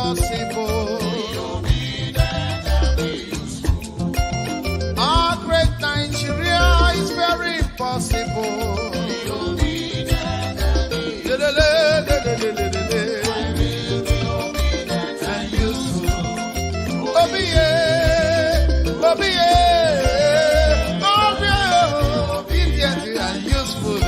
impossible. Our great Nigeria is very impossible. And useful. Obedient and useful.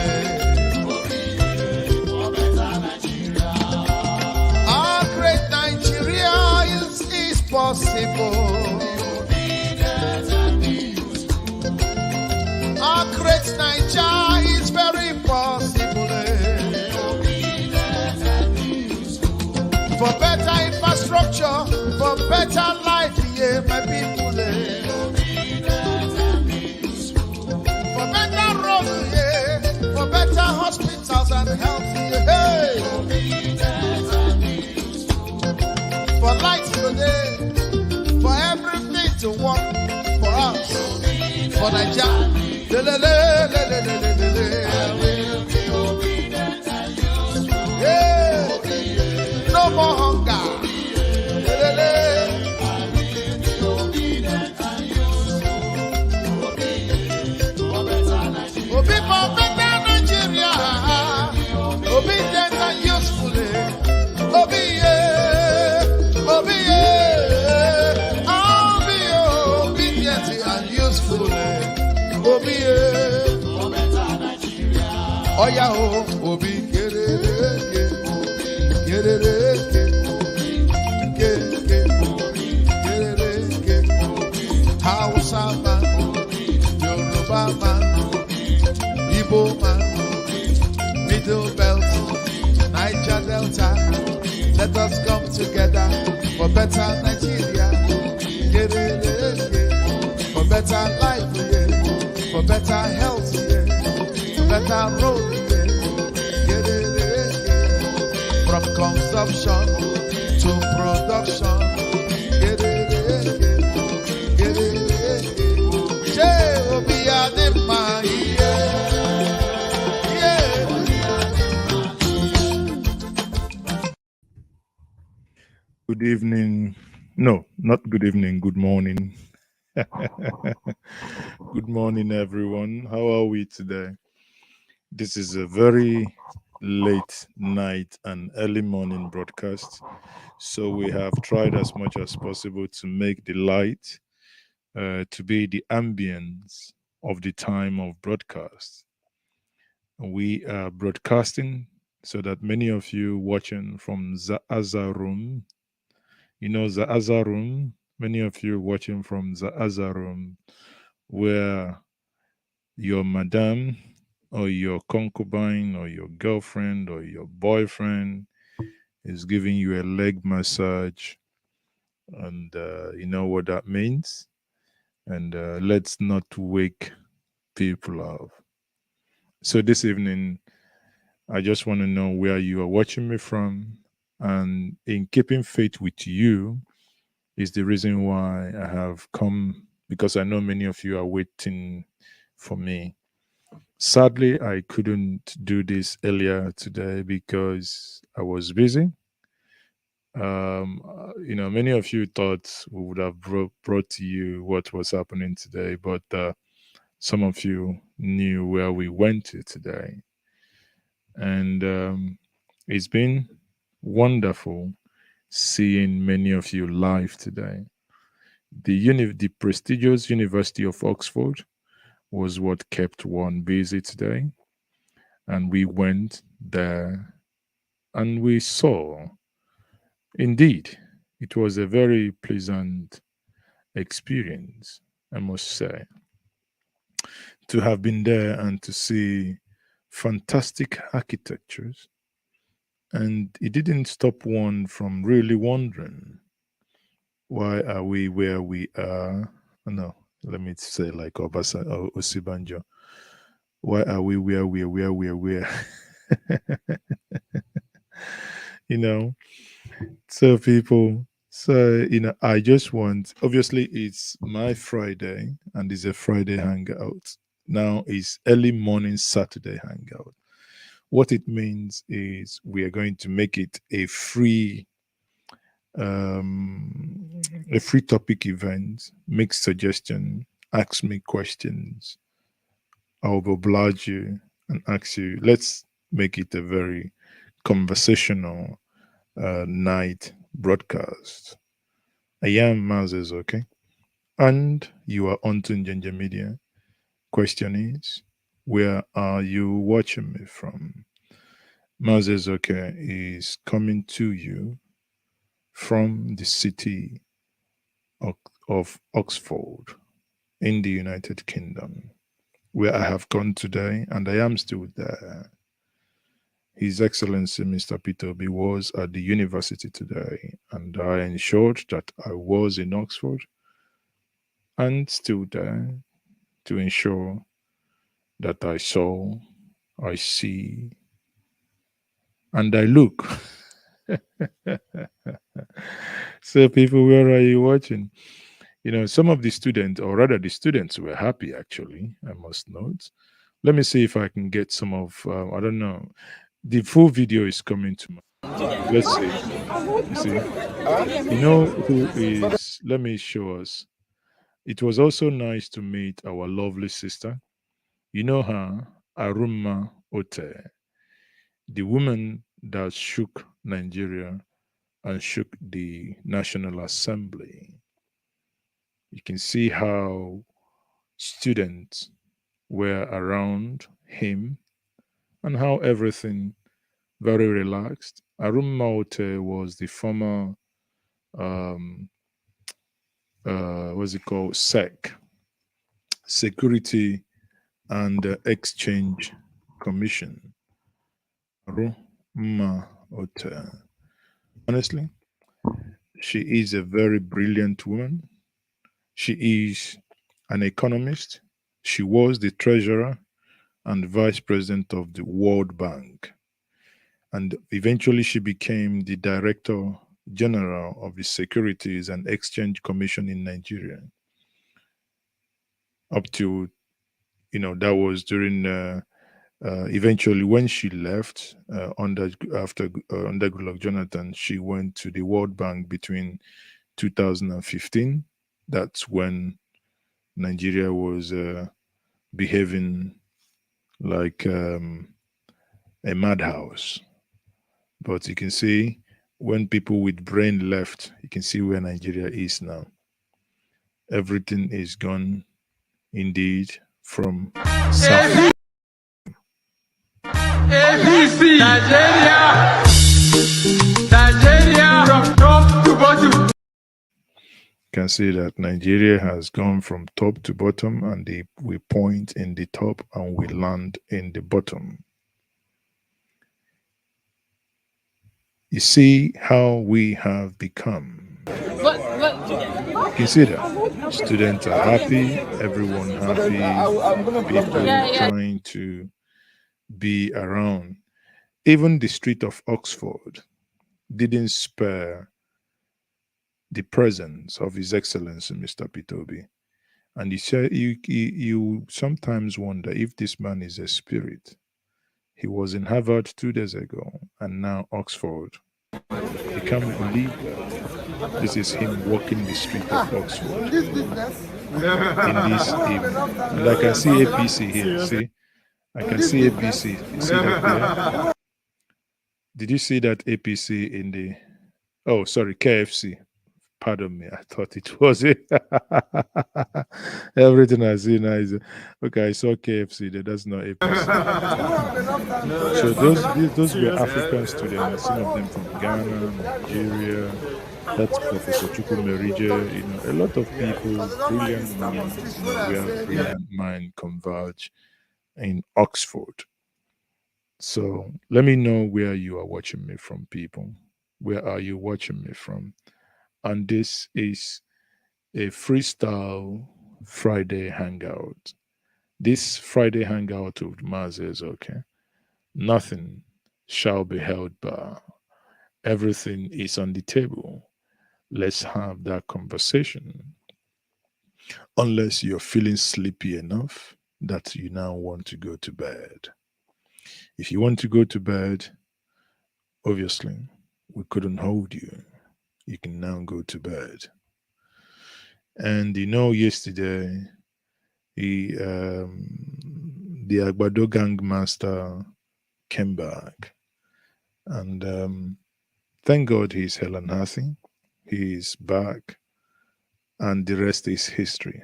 Our great Nigeria is possible. Our great Nigeria is very possible. For better infrastructure, for better life, yeah, my people. For better roads, yeah, for better hospitals and health, yeah, hey. For lights today, for everything to work for us, for Nigeria. Yeah. No more hunger. Obi for better Nigeria. Obedient and useful. Obi, obedient and useful. Obi, oh yeah, Obi, get it. Hausa man, Yoruba man, Igbo man, Middle Belt, Niger Delta. Let us come together for better Nigeria. Get it. For better life, yeah. For better health, yeah. For better road, yeah. Get it. From consumption to production. Get it. Good evening. No, not good evening. Good morning. Good morning, everyone. How are we today? This is a very late night and early morning broadcast. So we have tried as much as possible to make the light to be the ambience of the time of broadcast. We are broadcasting so that many of you watching from Zaaza Room, you know Zaaza Room, many of you watching from Zaaza Room, where your madam or your concubine or your girlfriend or your boyfriend is giving you a leg massage, and you know what that means. And let's not wake people up. So this evening, I just want to know where you are watching me from, and in keeping faith with you is the reason why I have come, because I know many of you are waiting for me. Sadly, I couldn't do this earlier today because I was busy. Many of you thought we would have brought to you what was happening today, but some of you knew where we went to today. And it's been wonderful seeing many of you live today. The prestigious University of Oxford was what kept one busy today. And we went there and we saw. Indeed, it was a very pleasant experience, I must say, to have been there and to see fantastic architectures. And it didn't stop one from really wondering, why are we where we are? No, let me say like Obasa or Osibanjo. Why are we where we are, where? you know, so people, I just want, obviously it's my Friday and it's a Friday hangout. Now it's early morning Saturday hangout. What it means is we are going to make it a free a free topic event. Make suggestion, ask me questions. I'll oblige you and ask you. Let's make it a very conversational night broadcast. I am Maazi Ezeoke, and you are on to Njenje Media. Question is, where are you watching me from? Maazi Ezeoke is coming to you from the city of, of Oxford in the United Kingdom, where I have gone today and I am still there. His Excellency Mr. PWB was at the university today, and I ensured that I was in Oxford and still there to ensure that I saw, I see, and I look. So, people, where are you watching? Some of the students, or rather the students, were happy actually, I must note. Let me see if I can get some of, I don't know, the full video is coming to my. Let's see. You see, who is, let me show us. It was also nice to meet our lovely sister. You know her, Aruma Ote, the woman that shook Nigeria and shook the National Assembly. You can see how students were around him and how everything very relaxed. Arun Maute was the former um what's it called, Security and Exchange Commission. Arun Maute. Honestly, she is a very brilliant woman. She is an economist. She was the treasurer and vice president of the World Bank. And eventually she became the director general of the Securities and Exchange Commission in Nigeria. Up to, that was during, eventually when she left under Goodluck Jonathan, she went to the World Bank between 2015. That's when Nigeria was behaving like a madhouse. But you can see when people with brain left, you can see where Nigeria is now. Everything is gone indeed from south. ABC, Nigeria, Nigeria, from top to bottom. You can see that Nigeria has gone from top to bottom, and we point in the top and we land in the bottom. You see how we have become. You can see that students are happy, everyone happy, people trying to be around. Even the street of Oxford didn't spare the presence of His Excellency Mr. Pitobi. And you say you sometimes wonder if this man is a spirit. He was in Harvard 2 days ago, and now Oxford. You can't believe that. This is him walking the street of Oxford in this evening. And I can see APC here. See, I can see APC. You see that there? Did you see that APC in the? Oh, sorry, KFC. Pardon me. I thought it was it. Everything I see now is okay. I saw KFC. That's not APC. So those were African students. Some of them from Ghana, Nigeria. That's Professor Chukwumerije. A lot of people, brilliant minds, where brilliant mind converge in Oxford. So let me know where you are watching me from, people. Where are you watching me from? And this is a freestyle Friday hangout. This Friday hangout with Maazi Ezeoke. Nothing shall be held back. Everything is on the table. Let's have that conversation. Unless you're feeling sleepy enough that you now want to go to bed. If you want to go to bed, obviously, we couldn't hold you. You can now go to bed. And yesterday, the Agbado gang master came back, and thank God he's Helen Hathi. He's back, and the rest is history.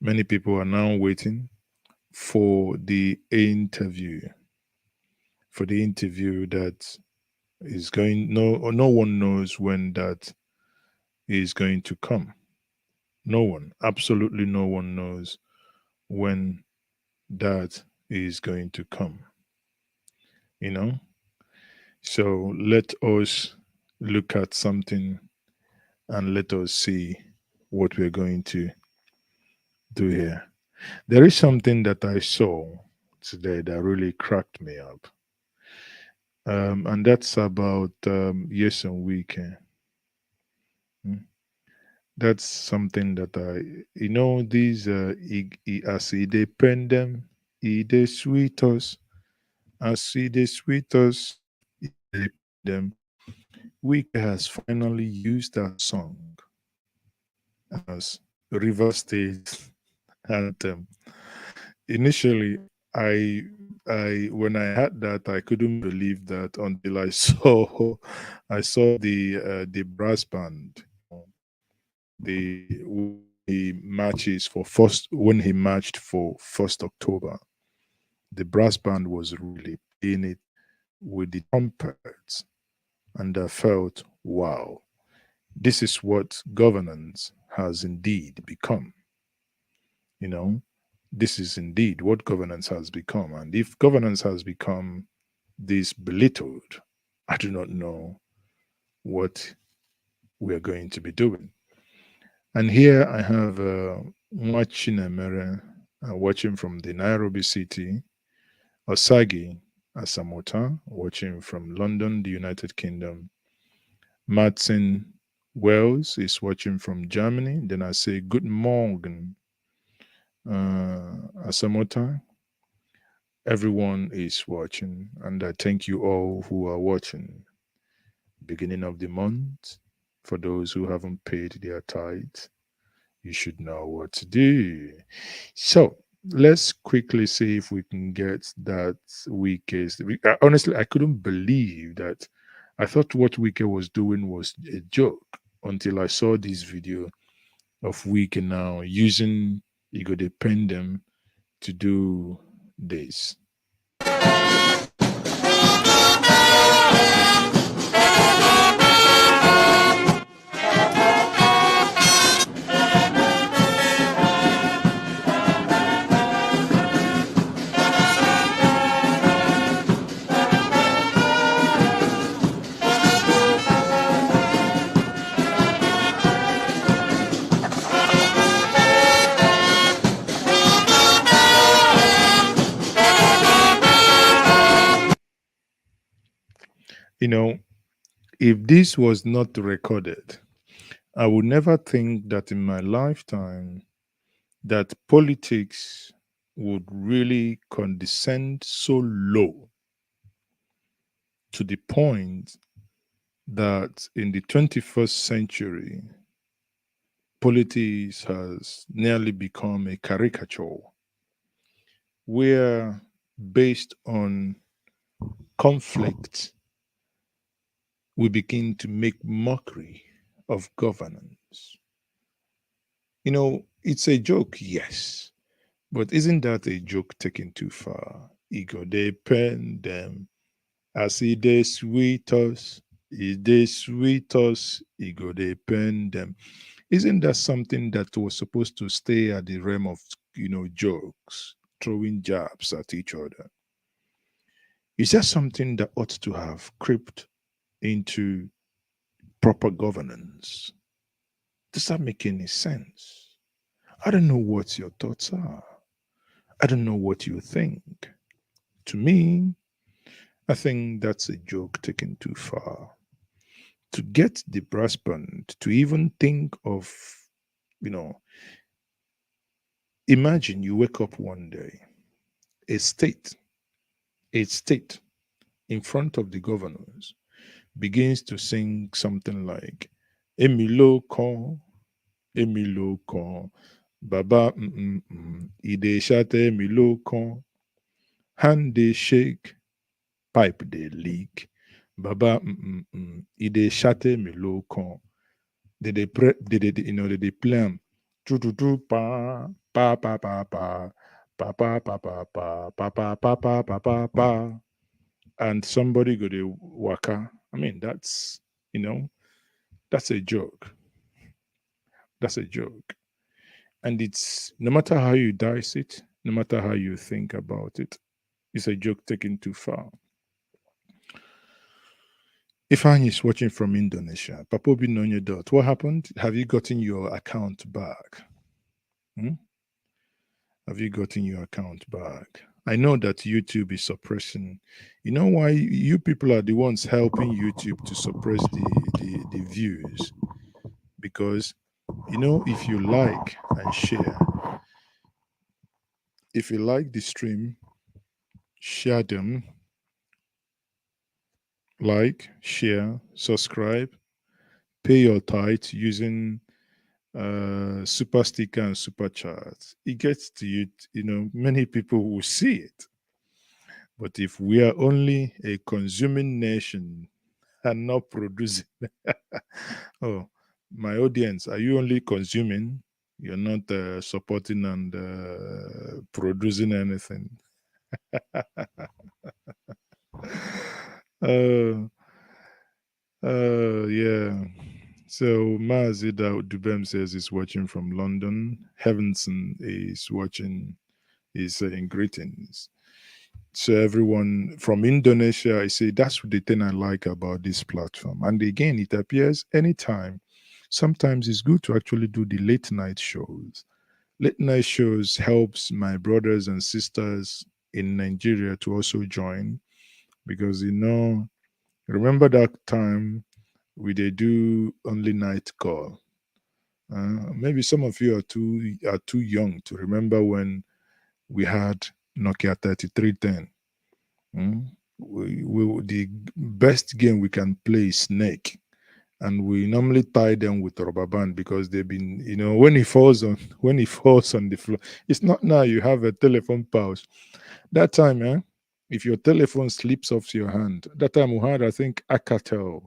Many people are now waiting for the interview that is going. No one knows when that is going to come. No one, absolutely no one knows when that is going to come. You know, so let us look at something and let us see what we're going to do here. There is something that I saw today that really cracked me up, and that's about Yes and Weekend. That's something that these as they pen them, they sweet us, as they sweet us, they pen them. Wike has finally used that song as River State anthem. Initially, I when I had that, I couldn't believe that until I saw the brass band. The when he marches for first when he marched for 1st October, the brass band was really playing it with the trumpets, and I felt, wow, this is what governance has indeed become. You know, this is indeed what governance has become. And if governance has become this belittled, I do not know what we are going to be doing. And here I have watching Emere, watching from the Nairobi city, Osagi Asamota, watching from London, the United Kingdom. Martin Wells is watching from Germany. Then I say, Good morning, Asamota. Everyone is watching, and I thank you all who are watching. Beginning of the month, for those who haven't paid their tithe, you should know what to do. So let's quickly see if we can get that weakest. Honestly, I couldn't believe that. I thought what Wike was doing was a joke until I saw this video of Wike now using Ego Dependem to do this. You know, if this was not recorded, I would never think that in my lifetime that politics would really condescend so low to the point that in the 21st century, politics has nearly become a caricature where, based on conflict, we begin to make mockery of governance. It's a joke, yes, but isn't that a joke taken too far? Ego they pen them as they sweet us, they sweet us, ego they pen them. Isn't that something that was supposed to stay at the realm of jokes, throwing jabs at each other? Is that something that ought to have crept into proper governance? Does that make any sense? I don't know what your thoughts are. I don't know what you think. To me, I think that's a joke taken too far. To get the brass band to even think of, you know, imagine you wake up one day, a state, a state in front of the governors. begins to sing something like Emilo kon, Emilo kon, Baba Ide shate Emilo kon, hand they shake, pipe they leak, Baba Ide shate Emilo kon. Did they play 'em? True true true pa pa pa pa pa pa pa pa pa pa pa pa pa pa pa pa pa, and somebody go to waka. I mean, you know that's a joke. That's a joke, and it's no matter how you dice it, no matter how you think about it, it's a joke taken too far. Ifan is watching from Indonesia. Papobi Nonye Dot. What happened? Have you gotten your account back? Hmm? Have you gotten your account back? I know that YouTube is suppressing. You know why you people are the ones helping YouTube to suppress the views? Because if you like and share, if you like the stream, share them, like, share, subscribe, pay your tithe using super sticker and super chat. It gets to you. Many people will see it. But if we are only a consuming nation and not producing, oh, my audience, are you only consuming? You're not supporting and producing anything. uh, yeah. So Mazida Dubem says he's watching from London. Heavenson is watching. He's saying greetings. So everyone from Indonesia, I say that's the thing I like about this platform. And again, it appears anytime. Sometimes it's good to actually do the late night shows. Late night shows helps my brothers and sisters in Nigeria to also join because remember that time we did do only night call. Maybe some of you are too young to remember when we had Nokia 3310. The best game we can play is Snake, and we normally tie them with rubber band because they've been, when he falls on when he falls on the floor. It's not now you have a telephone pause. That time, if your telephone slips off your hand, that time we had, I think, Akatel,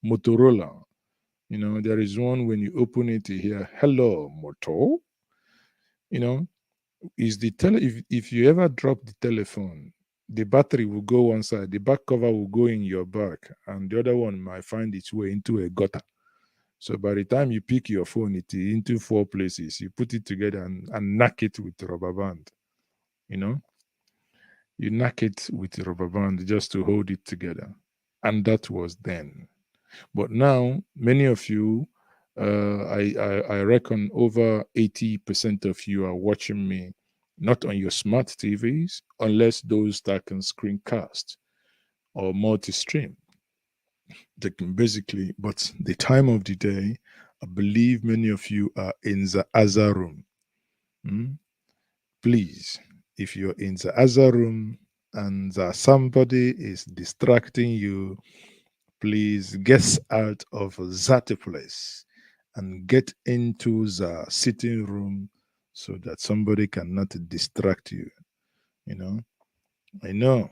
Motorola. There is one when you open it, you hear "Hello, Moto." You know, is the tele if you ever drop the telephone, the battery will go one side, the back cover will go in your back, and the other one might find its way into a gutter. So by the time you pick your phone it into four places, you put it together and knock it with rubber band. You know, you knock it with rubber band just to hold it together. And that was then. But now, many of you, I reckon over 80% of you are watching me not on your smart TVs, unless those that can screencast or multi stream. They can basically, but the time of the day, I believe many of you are in the other room. Hmm? Please, if you're in the other room and somebody is distracting you, please get out of that place and get into the sitting room so that somebody cannot distract you. You know, I know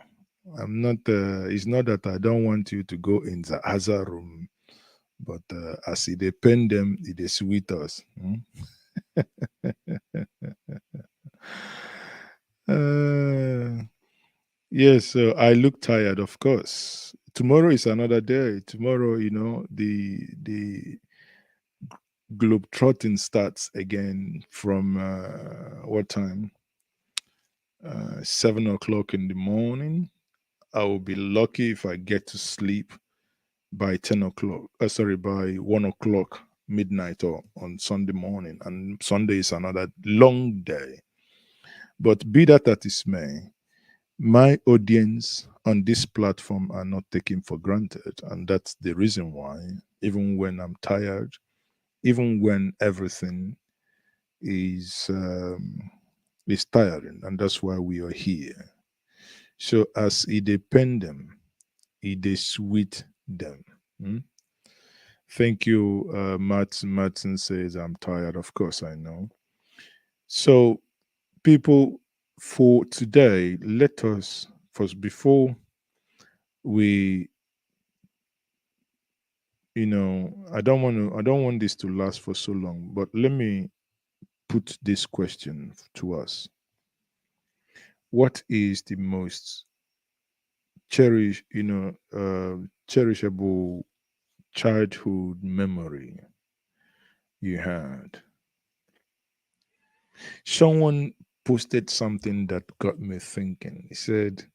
I'm not, it's not that I don't want you to go in the other room, but as it depend them, it is sweet us. Uh, yes, so I look tired, of course. Tomorrow is another day. Tomorrow, the globetrotting starts again from what time? 7 o'clock in the morning. I will be lucky if I get to sleep by 10 o'clock. Sorry, by 1 o'clock midnight or on Sunday morning. And Sunday is another long day. But be that as it may, my audience on this platform are not taken for granted. And that's the reason why, even when I'm tired, even when everything is tiring, and that's why we are here. So as independent, it is sweet them. Hmm? Thank you, Martin says, I'm tired. Of course, I know. So, people, for today, let us first, before we, I don't want this to last for so long, but let me put this question to us. What is the most cherishable childhood memory you had? Someone posted something that got me thinking. He said,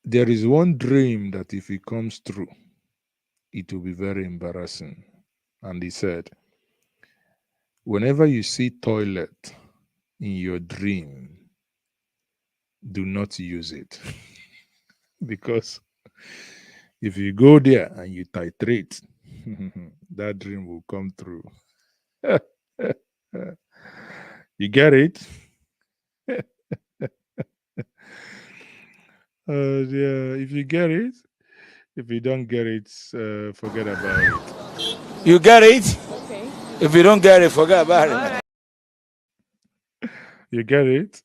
there is one dream that if it comes true, it will be very embarrassing. And he said, whenever you see toilet in your dream, do not use it. Because if you go there and you titrate, that dream will come true. You get it? Yeah, if you get it, if you don't get it, forget about it. You get it? Okay. If you don't get it, forget about it. You get it?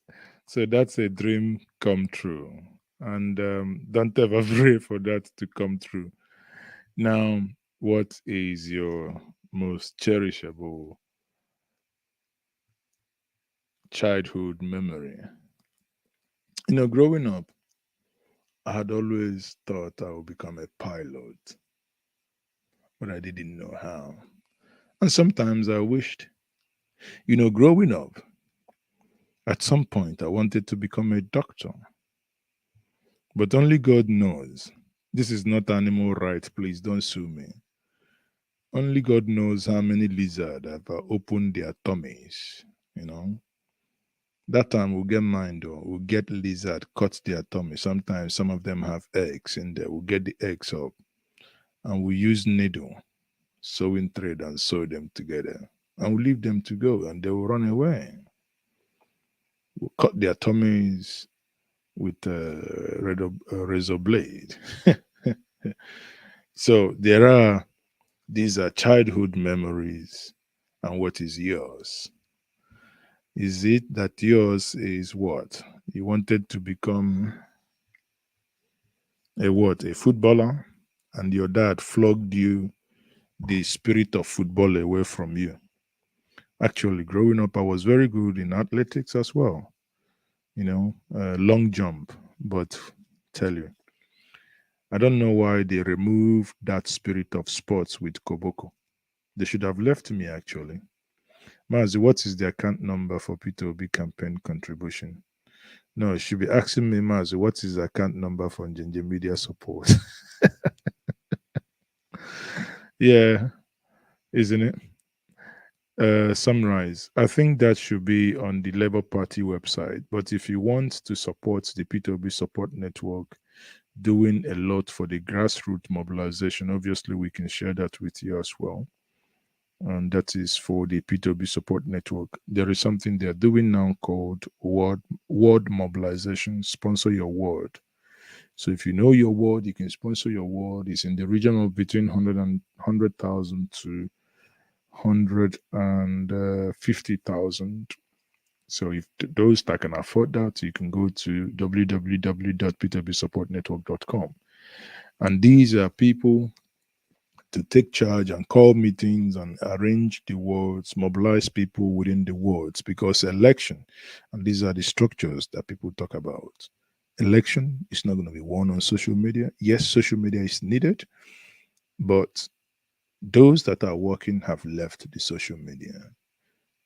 So that's a dream come true. And don't ever pray for that to come true. Now, what is your most cherishable childhood memory? Growing up, I had always thought I would become a pilot, but I didn't know how. And sometimes I wished, growing up, at some point I wanted to become a doctor, but only God knows. This is not animal rights, please don't sue me. Only God knows how many lizards have opened their tummies, you know. That time we'll get mine though. We'll get lizard, cut their tummy. Sometimes some of them have eggs in there. We'll get the eggs up and we use needle, sewing thread and sew them together. And we leave them to go and they will run away. We'll cut their tummies with a razor blade. So these are childhood memories. And what is yours? Is it that yours is what? You wanted to become a what? A footballer? And your dad flogged you the spirit of football away from you. Actually, growing up, I was very good in athletics as well, long jump. But tell you, I don't know why they removed that spirit of sports with Koboko. They should have left me actually. Maazi, what is the account number for PWB campaign contribution? No, you should be asking me, Maazi, what is the account number for Njenje Media Support? Yeah, isn't it? Summarize. I think that should be on the Labour Party website. But if you want to support the PWB Support Network doing a lot for the grassroots mobilization, obviously we can share that with you as well. And that is for the P2B Support Network. There is something they're doing now called word mobilization. Sponsor your word. So if you know your word, you can sponsor your word. It's in the region of between 100,000 to 150,000. So if those that can afford that, you can go to www.p2bsupportnetwork.com. And these are people to take charge and call meetings and arrange the wards, mobilize people within the wards, because election, and these are the structures that people talk about. Election is not going to be won on social media. Yes, social media is needed, but those that are working have left the social media.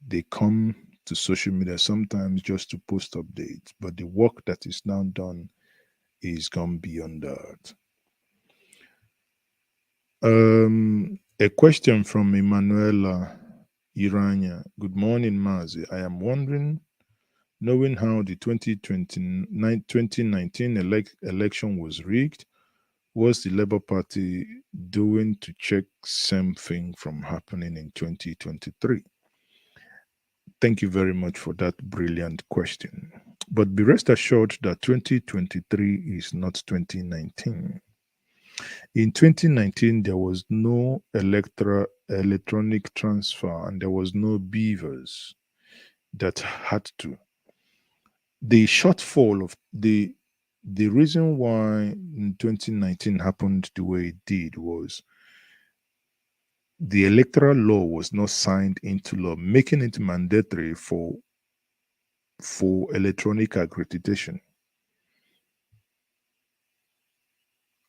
They come to social media sometimes just to post updates, but the work that is now done is gone beyond that. A question from Emanuela Irania. Good morning, Maazi. I am wondering, knowing how the 2019 election was rigged, what's the Labour Party doing to check same thing from happening in 2023? Thank you very much for that brilliant question. But be rest assured that 2023 is not 2019. In 2019, there was no electronic transfer and there was no beavers that had to. The shortfall of the reason why in 2019 happened the way it did was the electoral law was not signed into law, making it mandatory for electronic accreditation.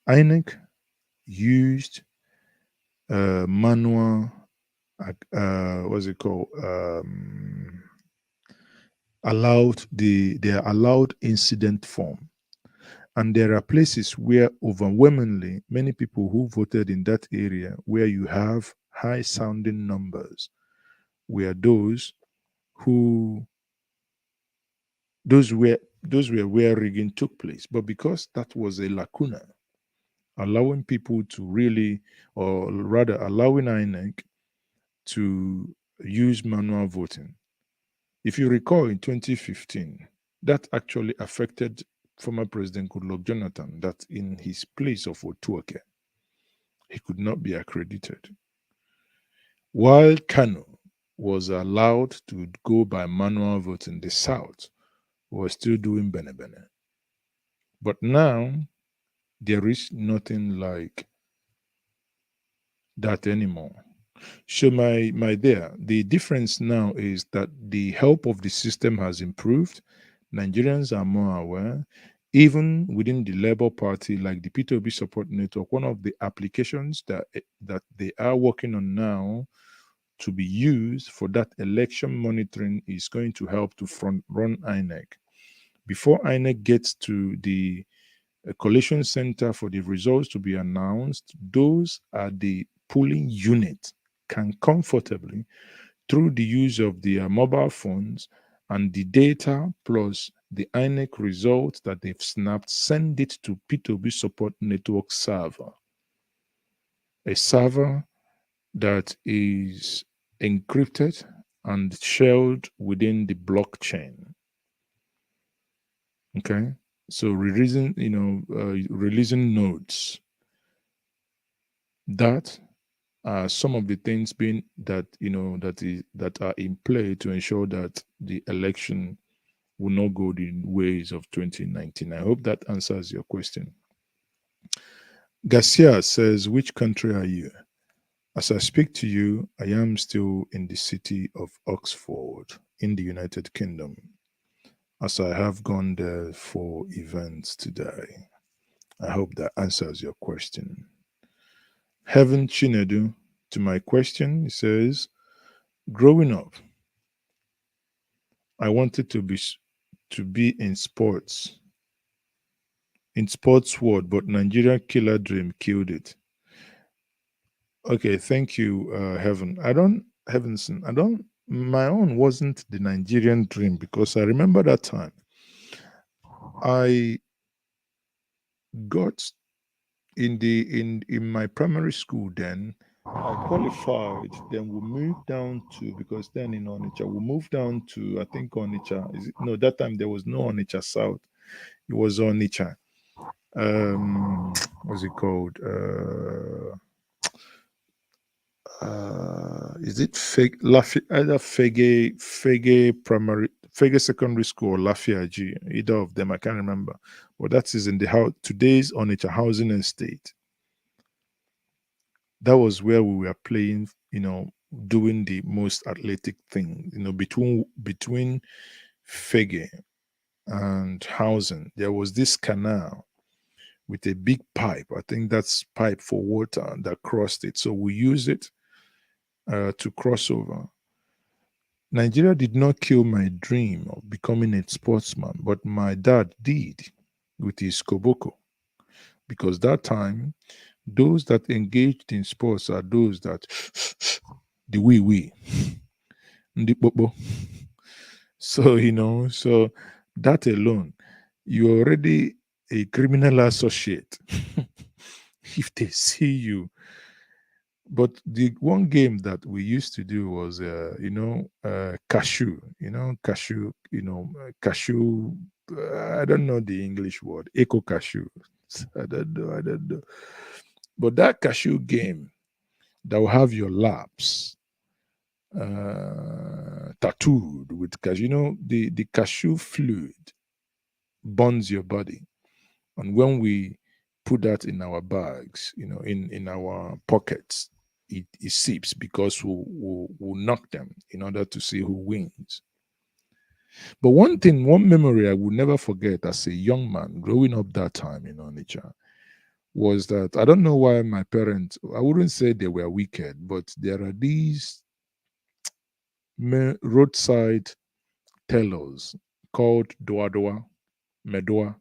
INEC used manual, what's it called? They are allowed incident form. And there are places where overwhelmingly many people who voted in that area where you have high sounding numbers were who those were where rigging took place. But because that was a lacuna, allowing people to really, or rather allowing INEC to use manual voting. If you recall in 2015, that actually affected former President Goodluck Jonathan, that in his place of Otuoke, he could not be accredited. While Kano was allowed to go by manual voting, the South was still doing bene bene. But now there is nothing like that anymore. So my dear, the difference now is that the help of the system has improved. Nigerians are more aware. Even within the Labour Party, like the PWB Support Network, one of the applications that they are working on now to be used for that election monitoring is going to help to front run INEC. Before INEC gets to the collation center for the results to be announced, those are the polling unit can comfortably, through the use of their mobile phones and the data plus the INEC results that they've snapped, send it to P2B Support Network server, a server that is encrypted and shelled within the blockchain. Okay, so releasing nodes that are some of the things being that are in play to ensure that the election will not go the ways of 2019. I hope that answers your question. Garcia says, which country are you? As I speak to you, I am still in the city of Oxford in the United Kingdom, as I have gone there for events today. I hope that answers your question. Heaven Chinedu, to my question, he says, growing up, I wanted to be in sports world, but Nigerian killer dream killed it. Okay, thank you, Heaven. I don't, my own wasn't the Nigerian dream because I remember that time I got in my primary school then. I qualified, then we moved down to, because then in Onitsha, we moved down to, I think Onitsha, no, that time there was no Onitsha South, it was Onitsha. What's it called? Is it either Fege Secondary School or Lafiaji, either of them, I can't remember. But that is in the house today's Onitsha housing estate. That was where we were playing, doing the most athletic thing, between Fege and housing. There was this canal with a big pipe. I think that's pipe for water that crossed it. So we used it to cross over. Nigeria did not kill my dream of becoming a sportsman, but my dad did with his koboko. Because that time, those that engaged in sports are those that the wee ndi popo. So so that alone, you're already a criminal associate if they see you But the one game that we used to do was, cashew. Cashew. I don't know the English word. Eco cashew. I don't know. I don't know. But that cashew game that will have your laps tattooed with cashew. The cashew fluid burns your body, and when we put that in our bags, in our pockets, it seeps because we'll knock them in order to see who wins. But one memory I will never forget as a young man growing up that time in Onitsha was that I don't know why my parents, I wouldn't say they were wicked, but there are these roadside tellers called Doa Medoa.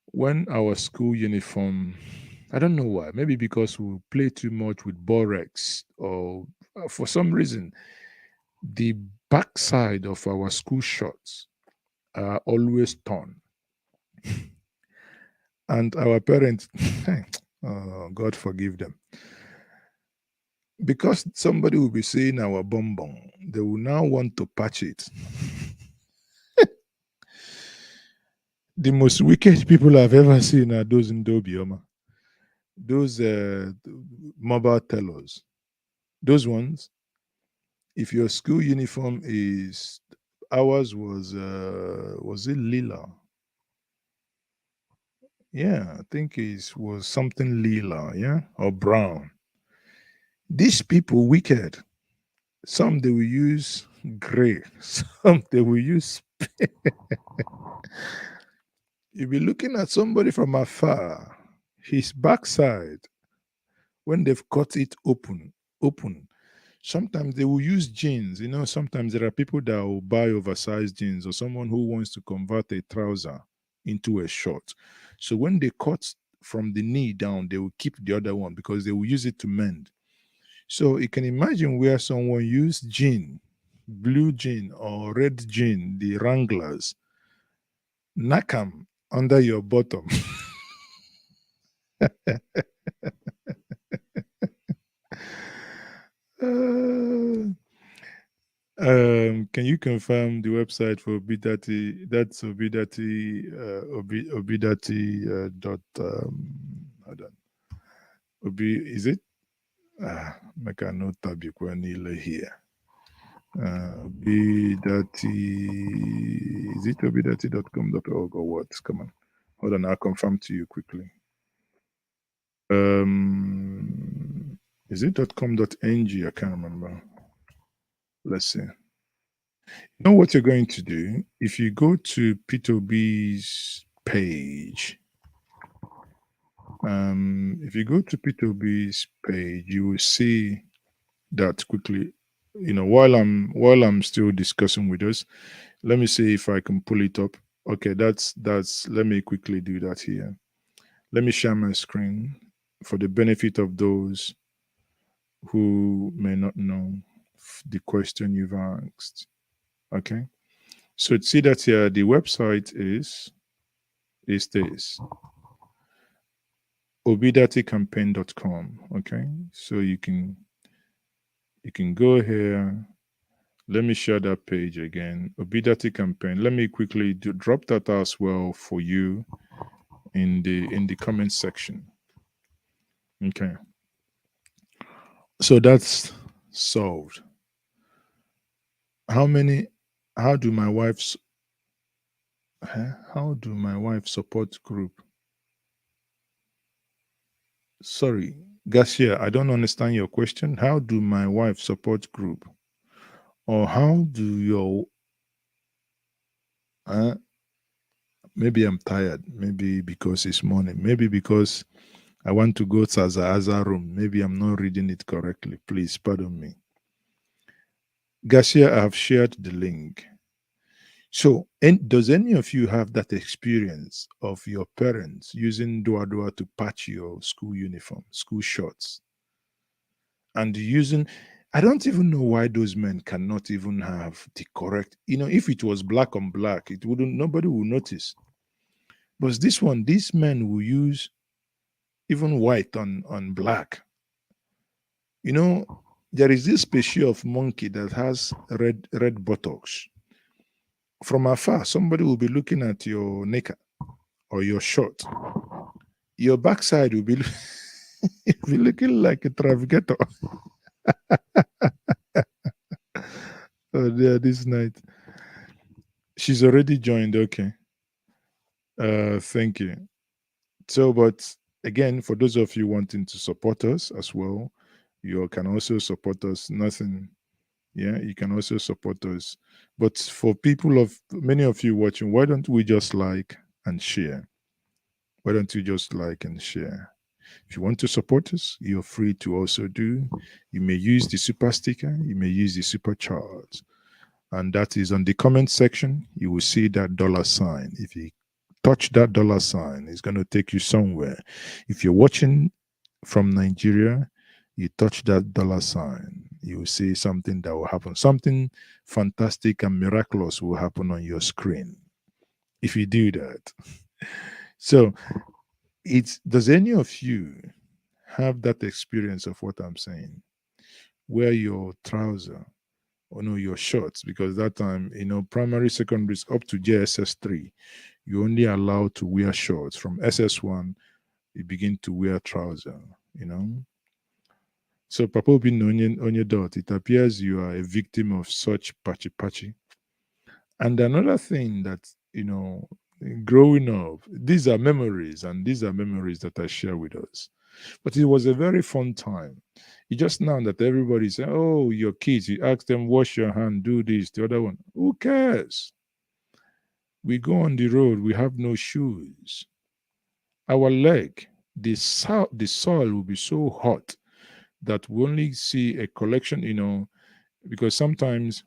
When our school uniform, I don't know why, maybe because we play too much with Borex, or for some reason, the backside of our school shorts are always torn. And our parents, oh, God forgive them, because somebody will be seeing our bonbon, they will now want to patch it. The most wicked people I've ever seen are those in Dobioma, those mobile tellers. Those ones, if your school uniform is, ours was it lila? Yeah, I think it was something lila, yeah, or brown. These people wicked. Some they will use gray, some they will use. You'll be looking at somebody from afar, his backside, when they've cut it open. Sometimes they will use jeans. Sometimes there are people that will buy oversized jeans, or someone who wants to convert a trouser into a short. So when they cut from the knee down, they will keep the other one because they will use it to mend. So you can imagine where someone used jean, blue jean or red jean, the Wranglers, nakam under your bottom. Uh, can you confirm the website for Obidati? That's Obidati, Obidati dot. Hold on. Is it? Make a note tab here. Obidati. Is it obidati.com.org or what? Come on. Hold on. I'll confirm to you quickly. Is it .com.ng? I can't remember. Let's see. You know what you're going to do? If you go to P2B's page, if you go to P2B's page, you will see that quickly. While I'm still discussing with us, let me see if I can pull it up. Okay, that's. Let me quickly do that here. Let me share my screen for the benefit of those who may not know the question you've asked. Okay. So see that here, the website is this obidaticampaign.com. Okay. So you can go here. Let me share that page again. Obidati campaign. Let me quickly drop that as well for you in the comment section. Okay. So that's solved. How do my wife's how do my wife support group? Sorry, Garcia, I don't understand your question. How do my wife support group? Or how do your maybe I'm tired, maybe because it's morning, maybe because I want to go to Zaza room. Maybe I'm not reading it correctly. Please pardon me. Garcia, I have shared the link. So, does any of you have that experience of your parents using Dua Dua to patch your school uniform, school shorts? And I don't even know why those men cannot even have the correct, if it was black on black, nobody will notice. But this one, these men will use even white on black. You know, there is this species of monkey that has red buttocks. From afar, somebody will be looking at your knicker or your short. Your backside will be, be looking like a travigator. Oh, dear, this night. She's already joined. Okay. Thank you. So, but again, for those of you wanting to support us as well, you can also support us. Nothing. Yeah, you can also support us. But for people of many of you watching, why don't we just like and share? Why don't you just like and share? If you want to support us, you're free to also do. You may use the super sticker, you may use the super chart. And that is on the comment section. You will see that dollar sign. If you touch that dollar sign, it's going to take you somewhere. If you're watching from Nigeria, you touch that dollar sign, you will see something that will happen. Something fantastic and miraculous will happen on your screen if you do that. So, it's does any of you have that experience of what I'm saying? Wear your trouser or no your shorts, because that time, primary secondary up to JSS3, you only allowed to wear shorts. From SS1, you begin to wear trouser, you know. So Papa Obi on your dot, it appears you are a victim of such patchy patchy. And another thing that, growing up, these are memories, and these are memories that I share with us. But it was a very fun time. You just now that everybody say, "Oh, your kids," you ask them, "Wash your hand, do this, the other one." Who cares? We go on the road, we have no shoes. Our leg, the soil will be so hot that we only see a collection, because sometimes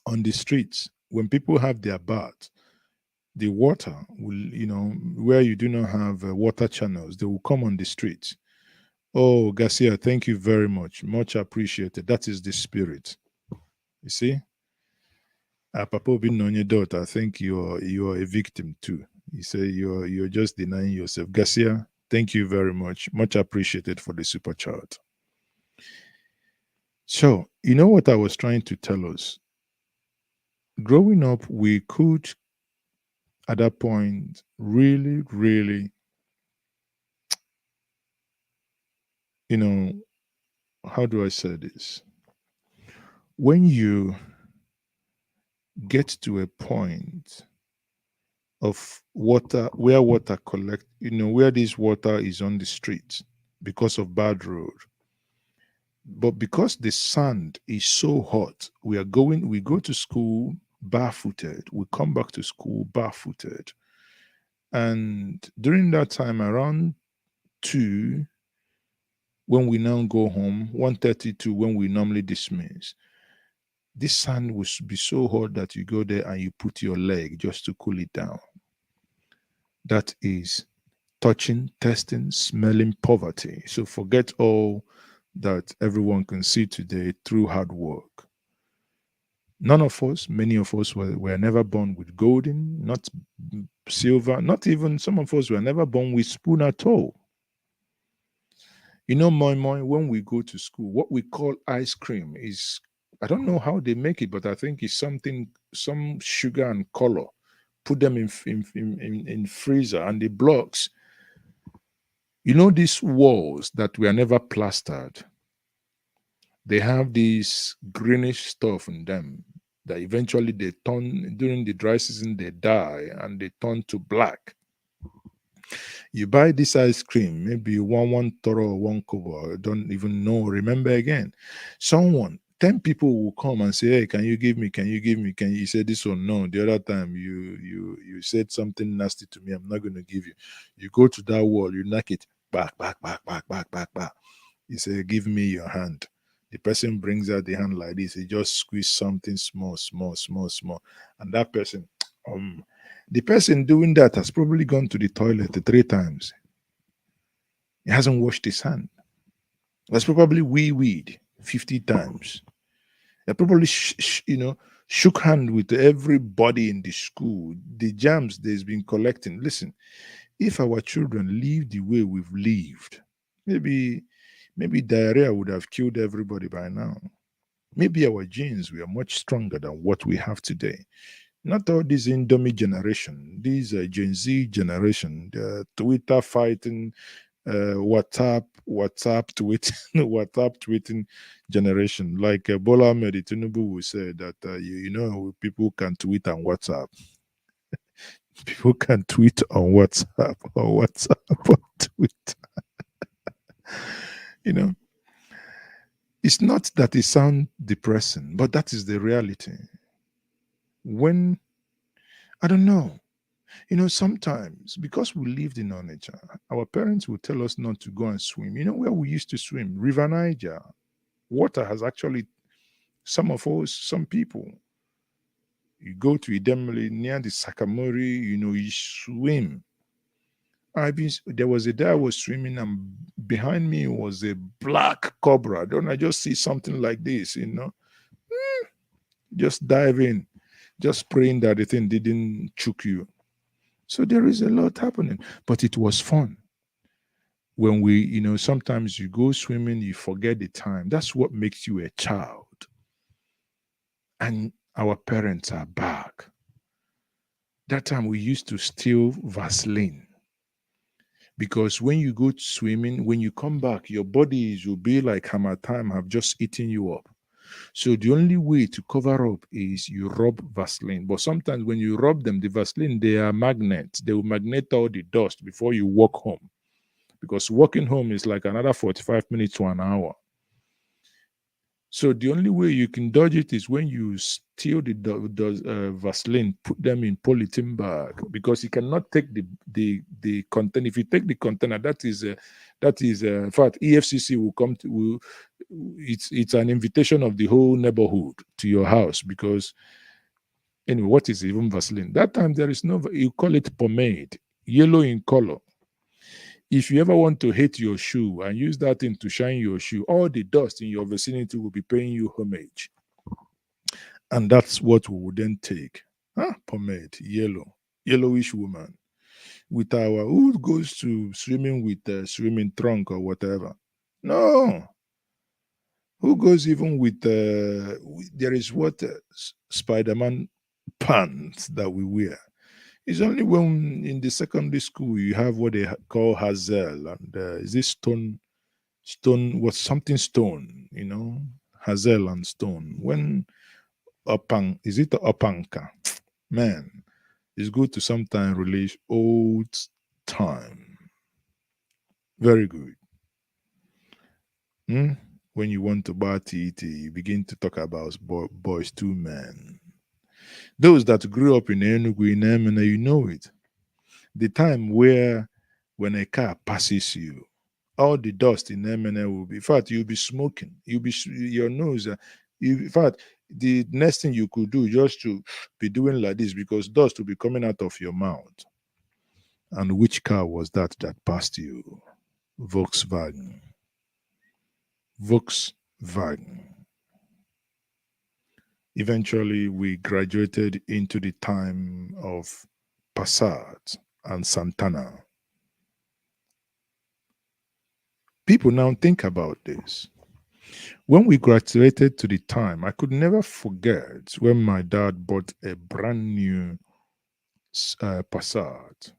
on the streets, when people have their bath, the water will, where you do not have water channels, they will come on the streets. Oh, Garcia, thank you very much. Much appreciated. That is the spirit. You see? Papa being on your daughter, I think you're a victim too. You say you're just denying yourself. Garcia, thank you very much. Much appreciated for the super chat. So, you know what I was trying to tell us? Growing up, we could at that point really, really, you know, how do I say this? When you get to a point of water, where water collect, where this water is on the street because of bad road, but because the sand is so hot, we go to school barefooted, we come back to school barefooted. And during that time, around 2, when we now go home, 1:32 when we normally dismiss, this sand will be so hot that you go there and you put your leg just to cool it down. That is touching, testing, smelling poverty. So forget all that everyone can see today through hard work. None of us, many of us were never born with golden, not silver, not even some of us were never born with spoon at all. Moi moi, when we go to school, what we call ice cream is, I don't know how they make it, but I think it's something, some sugar and color. Put them in freezer and the blocks. These walls that were never plastered, they have this greenish stuff in them that eventually they turn, during the dry season, they die and they turn to black. You buy this ice cream, maybe one toro or one kobo, I don't even know, remember again. 10 people will come and say, "Hey, can you give me? Can you give me? Can you say this one?" No, the other time you said something nasty to me, I'm not going to give you. You go to that wall, you knock it back, back, back, back, back, back, back. You say, "Give me your hand." The person brings out the hand like this. He just squeeze something small, small, small, small, and that person, the person doing that has probably gone to the toilet 3 times. He hasn't washed his hand. That's probably weed 50 times. They probably, shook hand with everybody in the school. The jams there's been collecting. Listen, if our children live the way we've lived, maybe maybe diarrhea would have killed everybody by now. Maybe our genes were much stronger than what we have today. Not all this Indomie generation, this Gen Z generation, the Twitter fighting, WhatsApp tweeting, WhatsApp tweeting generation. Like Bola Ahmed Tinubu will say that you know people can tweet on WhatsApp. People can tweet on WhatsApp or WhatsApp or tweet. You know, it's not that it sounds depressing, but that is the reality. When I don't know, sometimes because we lived in Onitsha, our parents would tell us not to go and swim. You know where we used to swim? River Niger. Water has actually, some people, you go to Idemili near the Sakamori, you swim. There was a day I was swimming and behind me was a black cobra. Don't I just see something like this, Just dive in, just praying that the thing didn't choke you. So there is a lot happening, but it was fun. When sometimes you go swimming, you forget the time. That's what makes you a child. And our parents are back. That time we used to steal Vaseline. Because when you go swimming, when you come back, your bodies will be like hammer time have just eaten you up. So the only way to cover up is you rub Vaseline. But sometimes when you rub them, the Vaseline, they are magnets. They will magnet all the dust before you walk home. Because walking home is like another 45 minutes to an hour. So the only way you can dodge it is when you steal the Vaseline, put them in polythene bag, because you cannot take the container. If you take the container, that is in fact EFCC will come to. It's an invitation of the whole neighborhood to your house, because anyway, what is even Vaseline? That time there is no. You call it pomade, yellow in color. If you ever want to hate your shoe and use that thing to shine your shoe, all the dust in your vicinity will be paying you homage. And that's what we would then take. Pomade, yellowish woman. With who goes to swimming with a swimming trunk or whatever? No. Who goes even with, there is what Spiderman pants that we wear. It's only when in the secondary school you have what they call hazel, and is this stone, what's something stone, hazel and stone. When is it opanka? Man, it's good to sometimes release old time. Very good. When you want to bar TT, you begin to talk about boys two men. Those that grew up in Enugu, in Emene, you know it. The time where when a car passes you, all the dust in Emene will be, in fact, you'll be smoking. Your nose, in fact, the next thing you could do just to be doing like this, because dust will be coming out of your mouth. And which car was that passed you? Volkswagen. Eventually, we graduated into the time of Passat and Santana. People now think about this. When we graduated to the time, I could never forget when my dad bought a brand new Passat.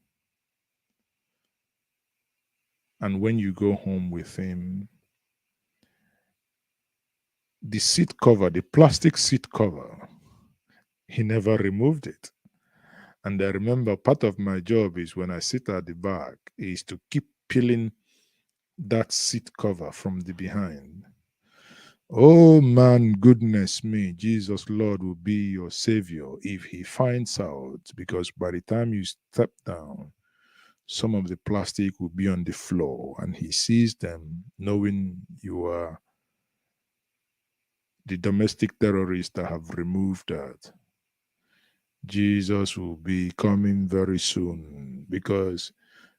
And when you go home with him, the seat cover, the plastic seat cover, he never removed it. And I remember part of my job is when I sit at the back is to keep peeling that seat cover from the behind. Oh man, goodness me, Jesus Lord will be your savior if he finds out, because by the time you step down, some of the plastic will be on the floor and he sees them, knowing you are the domestic terrorists that have removed that. Jesus will be coming very soon, because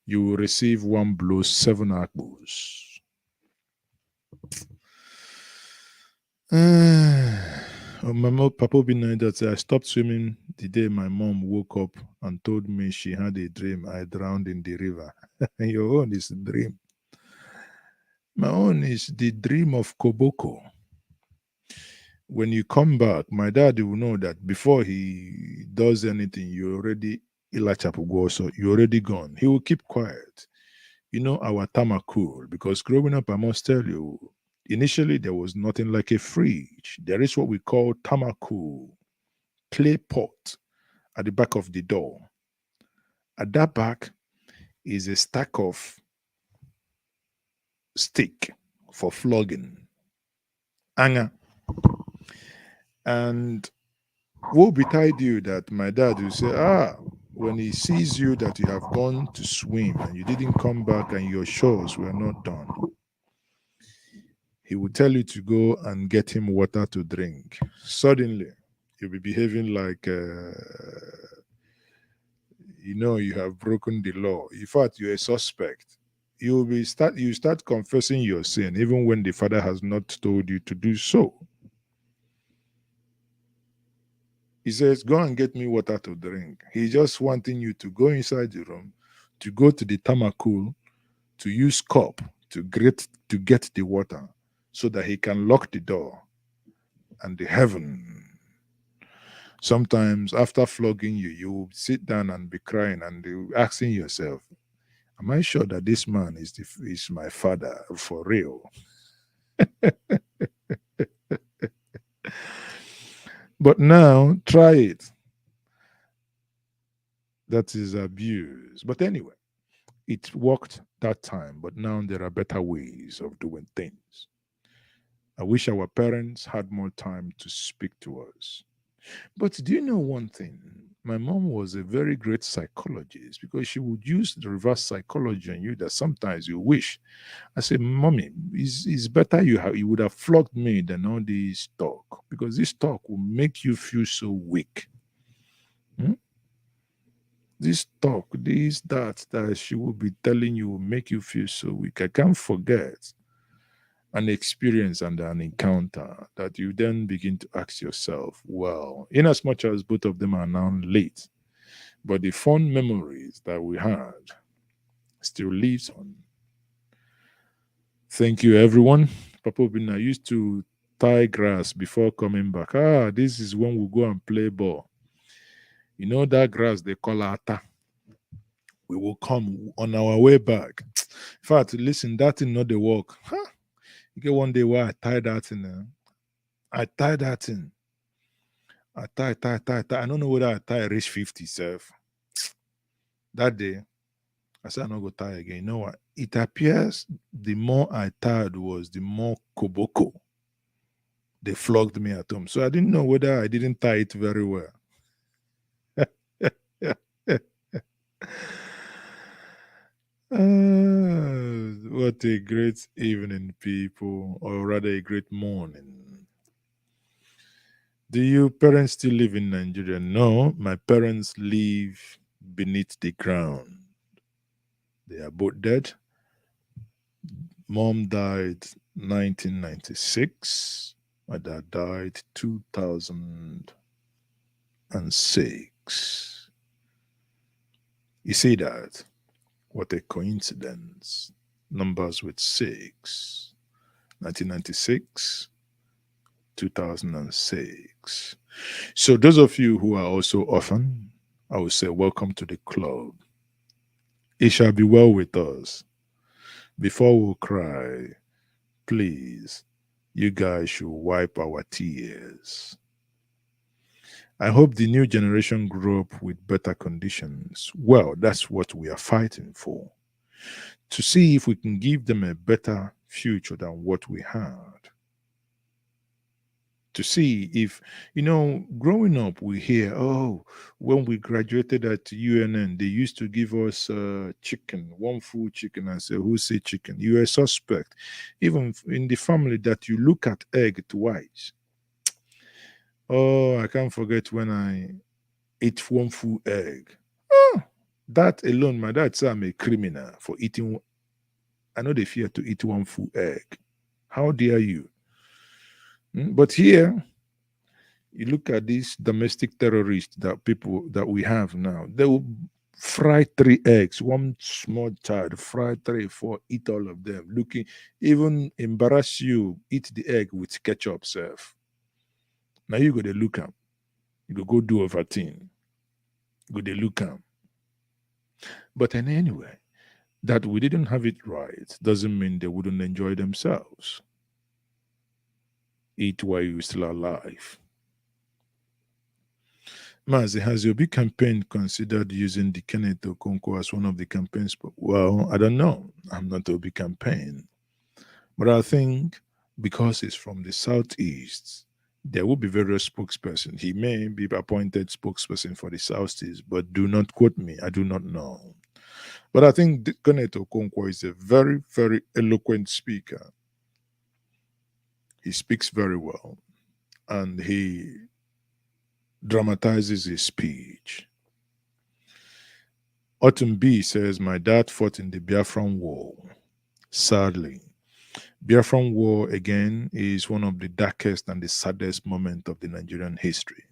you will receive one blow, 7 apples. My Papa Binay that said, I stopped swimming the day my mom woke up and told me she had a dream I drowned in the river. Your own is a dream. My own is the dream of Koboko. When you come back, my dad will know that before he does anything, you already ilachapugo, so you're already gone. He will keep quiet. You know our tamakul, because growing up, I must tell you, initially there was nothing like a fridge. There is what we call tamakul, clay pot at the back of the door. At that back is a stack of stick for flogging, anga. And woe betide you that my dad will say, when he sees you that you have gone to swim and you didn't come back and your chores were not done, he will tell you to go and get him water to drink. Suddenly, you'll be behaving like, you have broken the law. In fact, you're a suspect. You start confessing your sin even when the father has not told you to do so. He says, go and get me water to drink. He's just wanting you to go inside the room, to go to the tamakul, to use cup to get the water so that he can lock the door. And the heaven. Sometimes after flogging you, you will sit down and be crying and asking yourself, am I sure that this man is my father for real? But now, try it. That is abuse. But anyway, it worked that time, but now there are better ways of doing things. I wish our parents had more time to speak to us. But do you know one thing? My mom was a very great psychologist because she would use the reverse psychology on you that sometimes you wish. I said, Mommy, it's better you would have flogged me than all this talk because this talk will make you feel so weak. Hmm? This talk, that she will be telling you will make you feel so weak. I can't forget an experience and an encounter that you then begin to ask yourself, well, in as much as both of them are now late, but the fond memories that we had still lives on. Thank you, everyone. Papa Obina used to tie grass before coming back. This is when we go and play ball. You know that grass they call ata. We will come on our way back. In fact, listen, that thing not the walk. You get one day where I tied that in. I tied that in. I tie. I don't know whether I tie reach 50 self. That day, I said I'm not go tie again. You know what? It appears the more I tied was the more koboko. They flogged me at home. So I didn't know whether I didn't tie it very well. What a great evening, people, or rather a great morning. Do your parents still live in Nigeria? No, my parents live beneath the ground. They are both dead. Mom died 1996. My dad died 2006. You see that? What a coincidence. Numbers with 6. 1996, 2006. So those of you who are also orphan, I would say welcome to the club. It shall be well with us. Before we cry, please, you guys should wipe our tears. I hope the new generation grow up with better conditions. Well, that's what we are fighting for. To see if we can give them a better future than what we had. To see if, growing up, we hear, when we graduated at UNN, they used to give us chicken, one full chicken, and say, who say chicken? You're a suspect. Even in the family that you look at egg twice. Oh, I can't forget when I ate one full egg. That alone, my dad said I'm a criminal for eating. I know they fear to eat one full egg. How dare you? But here, you look at these domestic terrorists that we have now, they will Fry 3 eggs, one small child, fry three, four, eat all of them. Looking, even embarrass you, eat the egg with ketchup, self. Now you go to look am. You go do overthink. Go to look am. But then anyway, that we didn't have it right doesn't mean they wouldn't enjoy themselves. Eat while you're still alive. Maazi, has your big campaign considered using the Kenneth Okonkwo as one of the campaigns? Well, I don't know. I'm not a big campaign. But I think because he's from the southeast, there will be various spokesperson. He may be appointed spokesperson for the southeast, but do not quote me. I do not know. But I think Kenneth Okonkwo is a very, very eloquent speaker. He speaks very well, and he dramatizes his speech. Autumn B says, my dad fought in the Biafran War. Sadly, Biafran War again is one of the darkest and the saddest moments of the Nigerian history.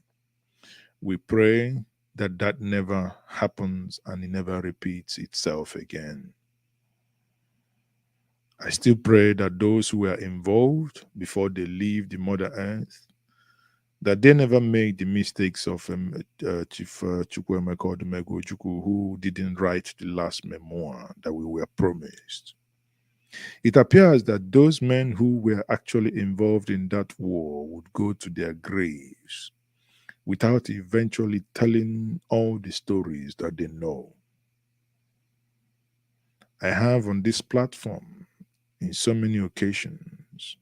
We pray that that never happens and it never repeats itself again. I still pray that those who were involved before they leave the Mother Earth, that they never make the mistakes of Chief Chukwuemeka Odumegwu Ojukwu, who didn't write the last memoir that we were promised. It appears that those men who were actually involved in that war would go to their graves without eventually telling all the stories that they know. I have on this platform, in so many occasions,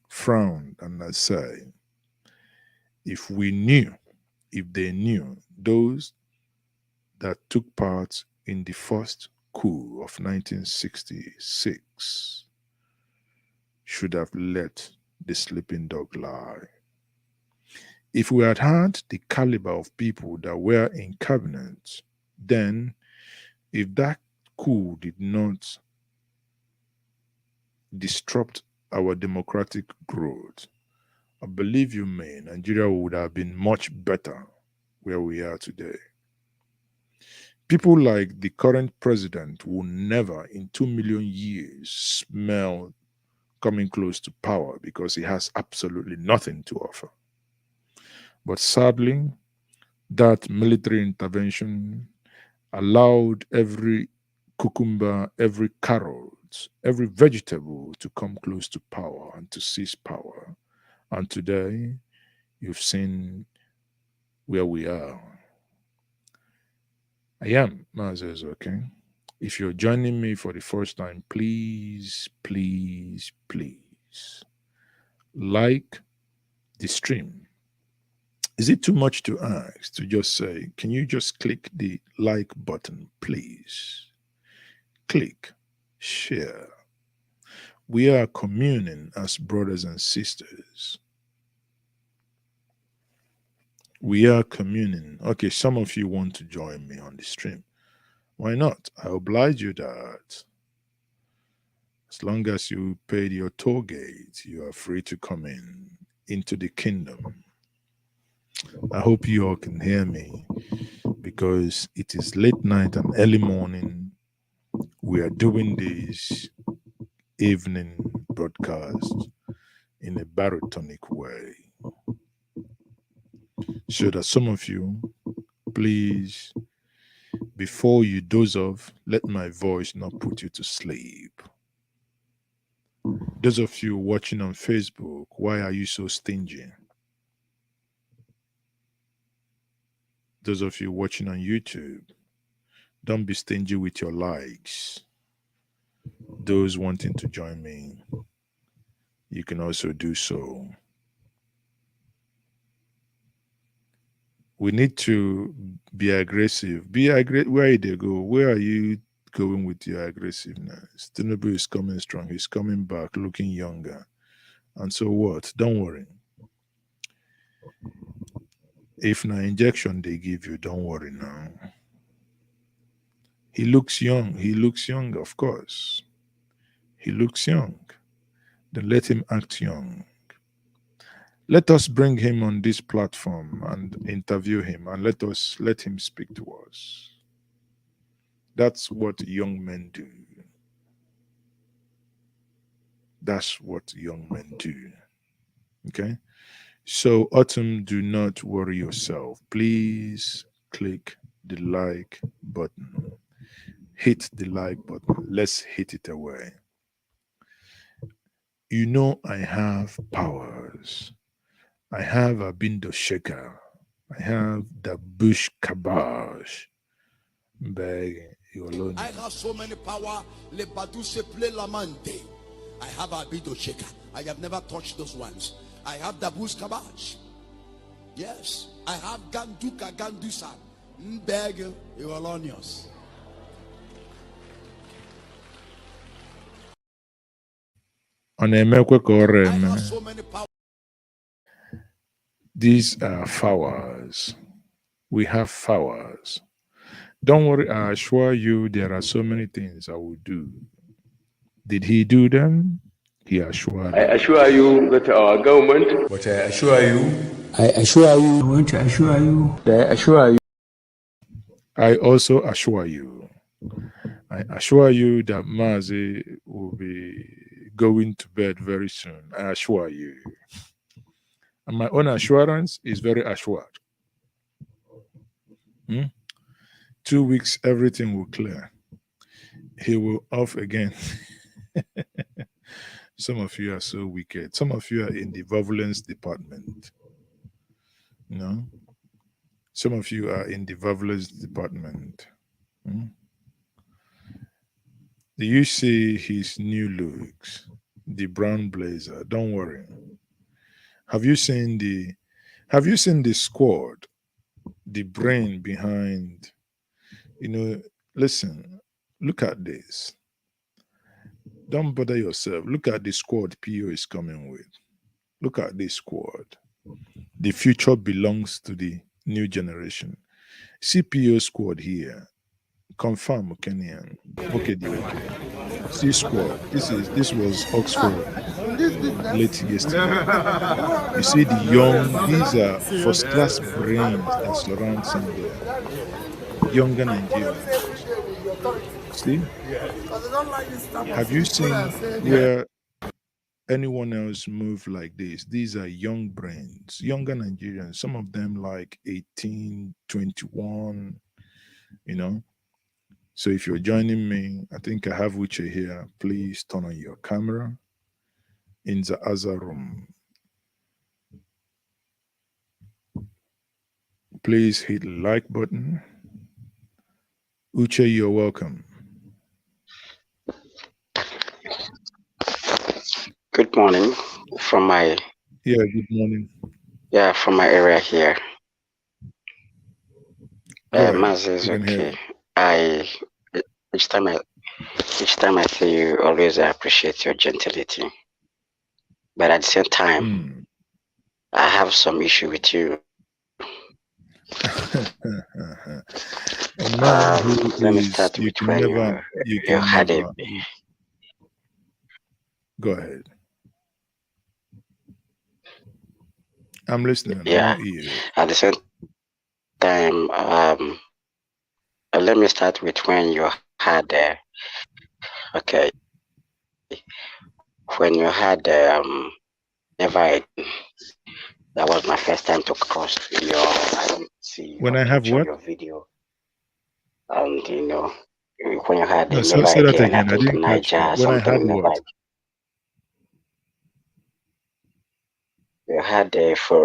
frowned and I say, if we knew, if they knew, those that took part in the first coup of 1966 should have let the sleeping dog lie. If we had had the caliber of people that were in cabinet, then if that coup did not disrupt our democratic growth, I believe you may, Nigeria would have been much better where we are today. People like the current president will never in 2 million years smell coming close to power because he has absolutely nothing to offer. But sadly, that military intervention allowed every cucumber, every carrot, every vegetable to come close to power and to seize power. And today, you've seen where we are. I am Maazi Ezeoke. If you're joining me for the first time, please, please, please like the stream. Is it too much to ask to just say, can you just click the like button, please? Click, share. We are communing as brothers and sisters. We are communing. Okay, some of you want to join me on the stream. Why not? I oblige you that. As long as you paid your toll gate, you are free to come into the kingdom. I hope you all can hear me because it is late night and early morning. We are doing this evening broadcast in a baritonic way. So that some of you, please, before you doze off, let my voice not put you to sleep. Those of you watching on Facebook, why are you so stingy? Those of you watching on YouTube, don't be stingy with your likes. Those wanting to join me, you can also do so. We need to be aggressive. Be aggressive. Where they go? Where are you going with your aggressiveness? Tinubu is coming strong. He's coming back looking younger. And so what? Don't worry. If na injection they give you, don't worry now. He looks young. He looks young, of course. He looks young. Then let him act young. Let us bring him on this platform and interview him and let him speak to us. That's what young men do. That's what young men do. Okay. So, Autumn, do not worry yourself. Please click the like button. Hit the like button. Let's hit it away. You know, I have powers. I have a bindo shaker. I have the bush cabbage. Beg your loan. I have so many power. Le baduse play lamante. I have a bit of shaker. I have never touched those ones. I have the bush cabbage. Yes. I have ganduka gandusa. Beg your onions. On-emekwe ka ọrụ I eme. have so many power. These are flowers. We have flowers. Don't worry, I assure you there are so many things I will do. Did he do them? He assured I me. assure you that our government, But I assure you, I want to assure you, I also assure you. I assure you that Maazi will be going to bed very soon. I assure you. And my own assurance is very assured. 2 weeks, everything will clear. He will off again. Some of you are so wicked. Some of you are in the violence department. You know? Some of you are in the violence department. Do you see his new looks? The brown blazer. Don't worry. Have you seen the squad? The brain behind, listen, look at this. Don't bother yourself. Look at the squad PO is coming with. Look at this squad. The future belongs to the new generation. CPO squad here. Confirm Kenyan. Okay, C squad. This was Oxford late yesterday. You see the young, these are first class brains that surround somewhere. Younger Nigerians. See? Have you seen where anyone else move like this? These are young brains, younger Nigerians, some of them like 18, 21, So if you're joining me, I think I have Uche here. Please turn on your camera in the other room. Please hit the like button. Uche, you're welcome. Good morning from my Good morning. from my area here. Maazi Ezeoke. I each time I see you, always I appreciate your gentility. But at the same time, I have some issue with you. Let me start with when you had it. Go ahead. I'm listening. Yeah. At the same time, let me start with when you had when you had never. That was my first time to cross your. I don't see when I have what your video, and when you had no, never say that again. again. I think Niger when I had what? Like, you had for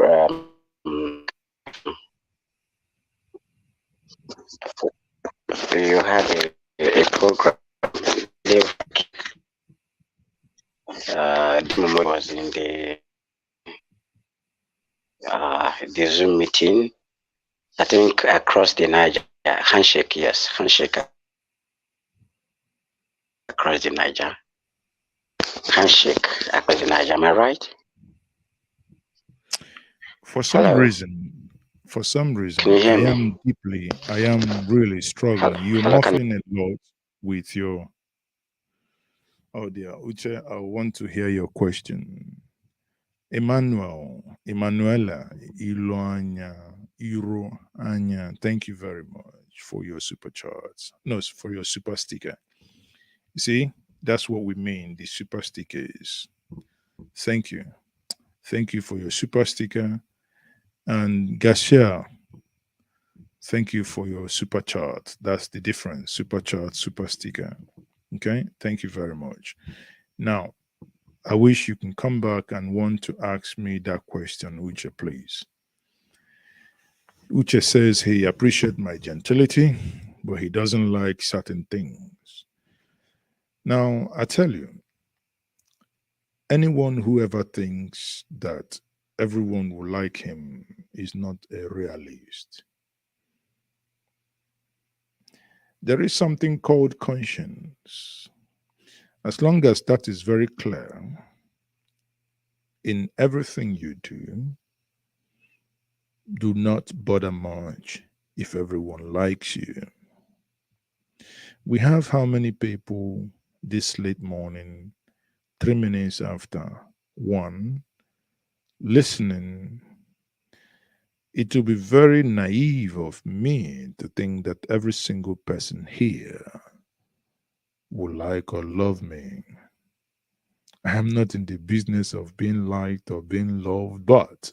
you had a program. The was in the Zoom meeting. I think across the Niger handshake. Yes, handshake across the Niger. Handshake across the Niger. Am I right? For some reason, I am really struggling. You're muffling a lot with your. Oh dear, Uche, I want to hear your question. Emanuela, Iloanya, Iro, Anya, thank you very much. much for your super charts. No, for your super sticker. You see, that's what we mean. The super stickers. Thank you. Thank you for your super sticker. And Garcia, thank you for your super chart. That's the difference. Super chart, super sticker. Okay. Thank you very much. Now, I wish you can come back and want to ask me that question, Uche, please. Uche says he appreciates my gentility, but he doesn't like certain things. Now, I tell you, anyone who ever thinks that everyone will like him is not a realist. There is something called conscience. As long as that is very clear in everything you do not bother much if everyone likes you. We have how many people this late morning, 3 minutes after 1, listening? It will be very naive of me to think that every single person here will like or love me. I am not in the business of being liked or being loved, but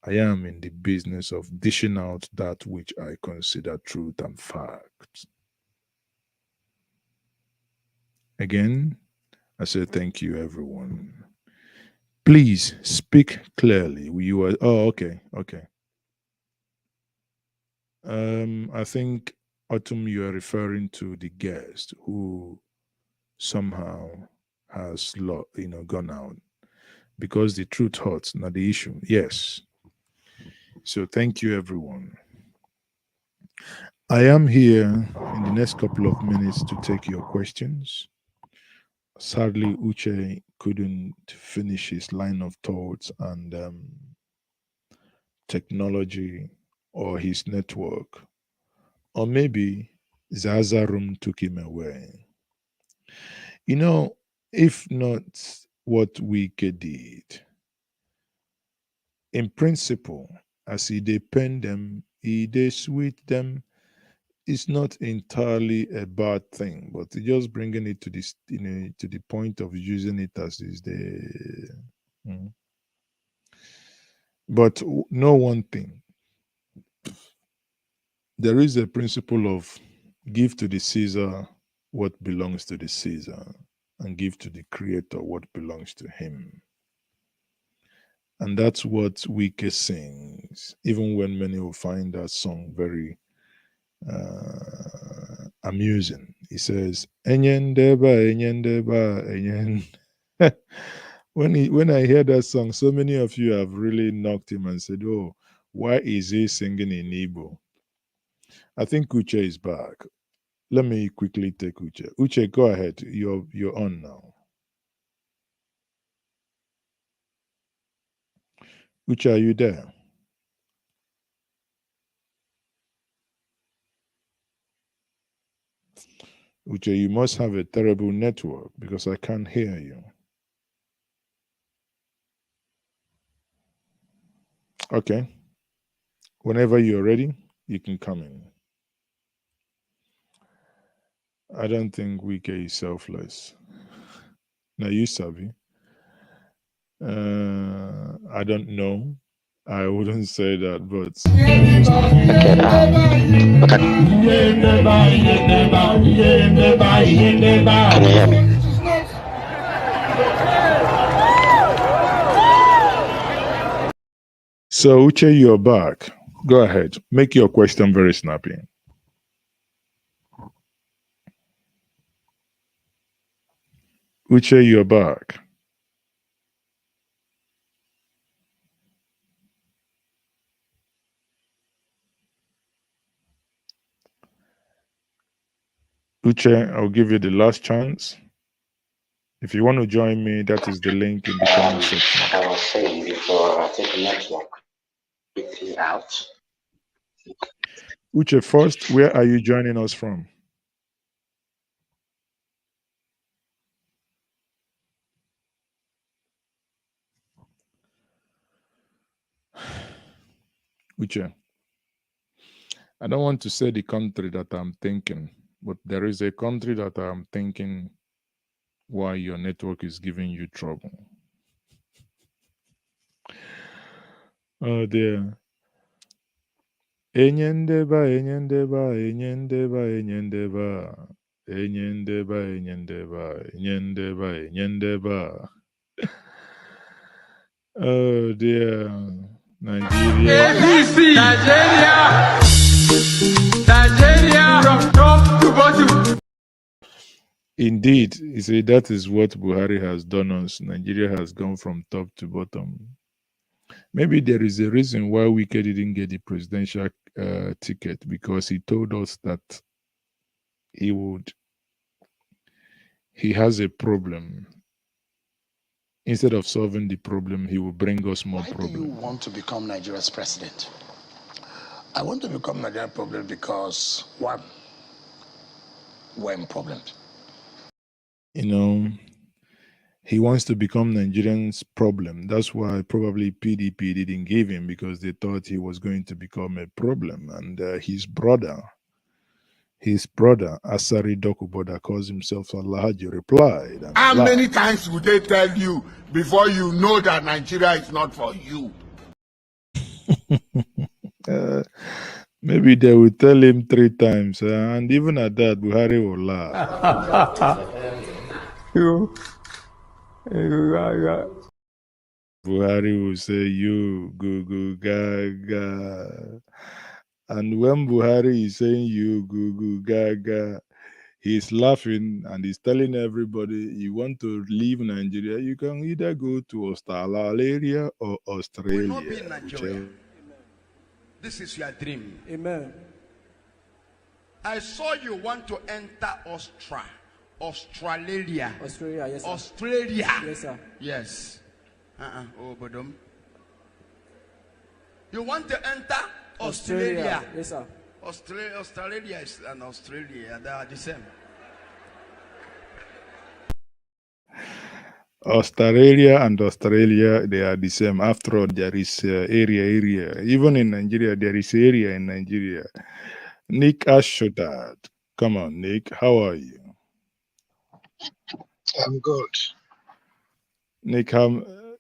I am in the business of dishing out that which I consider truth and fact. Again, I say thank you, everyone. Please speak clearly. You are. Oh, okay. I think, Autumn, you are referring to the guest who somehow has gone out because the truth hurts, not the issue. Yes. So thank you, everyone. I am here in the next couple of minutes to take your questions. Sadly, Uche couldn't finish his line of thoughts, and technology or his network, or maybe Zaza room took him away. You know, if not what Wike did, in principle, as he dey pen them, he dey sweet them, it's not entirely a bad thing, but just bringing it to this, to the point of using it as is the. But know one thing: there is a principle of give to the Caesar what belongs to the Caesar, and give to the Creator what belongs to him. And that's what Wike sings, even when many will find that song very amusing. He says, "Enyendeba, enyendeba, enyen." When I hear that song, so many of you have really knocked him and said, "Oh, why is he singing in Igbo?" I think Uche is back. Let me quickly take Uche. Uche, go ahead. You're on now. Uche, are you there? Uche, you must have a terrible network because I can't hear you. Okay. Whenever you're ready, you can come in. I don't think Wike is selfless. Now you Sabi. I don't know. I wouldn't say that, but Can you hear me? So Uche, you're back. Go ahead. Make your question very snappy. Uche, you're back. Uche, I'll give you the last chance. If you want to join me, that is the link in the comment section. I was saying before, I take the network. It's out. Uche, first, where are you joining us from? Uche, I don't want to say the country that I'm thinking, but there is a country that I'm thinking why your network is giving you trouble. Oh dear. Enyendeba, enyendeba, enyendeba, enyendeba. Enyendeba, enyendeba, enyendeba, enyendeba. Oh dear. Nigeria. ABC. Nigeria from top to bottom. Indeed, you see, that is what Buhari has done us. Nigeria has gone from top to bottom. Maybe there is a reason why Wike didn't get the presidential ticket, because he told us that he has a problem. Instead of solving the problem, he will bring us more problems. Why do you want to become Nigeria's president? I want to become Nigeria's president because, one, we're in problems. You know, he wants to become Nigerians' problem. That's why probably PDP didn't give him, because they thought he was going to become a problem. And his brother, Asari Dokuboda, calls himself Alhaji, replied. How many times would they tell you before you know that Nigeria is not for you? Maybe they will tell him 3 times, and even at that, Buhari will laugh. Buhari will say, "You, go, go, gaga." And when Buhari is saying you, go, go, gaga, he's laughing and he's telling everybody, you want to leave Nigeria, you can either go to Australia or Australia. You will not be in Nigeria. This is your dream. Amen. I saw you want to enter Australia. Australia, yes, sir. Australia. Yes, sir. Yes. Oh, Bodom. You want to enter Australia. Yes, sir. Australia is an Australia. They are the same. Australia and Australia, they are the same. After all, there is area. Even in Nigeria, there is area in Nigeria. Nick Ashotad. Come on, Nick. How are you? I'm good. Nick,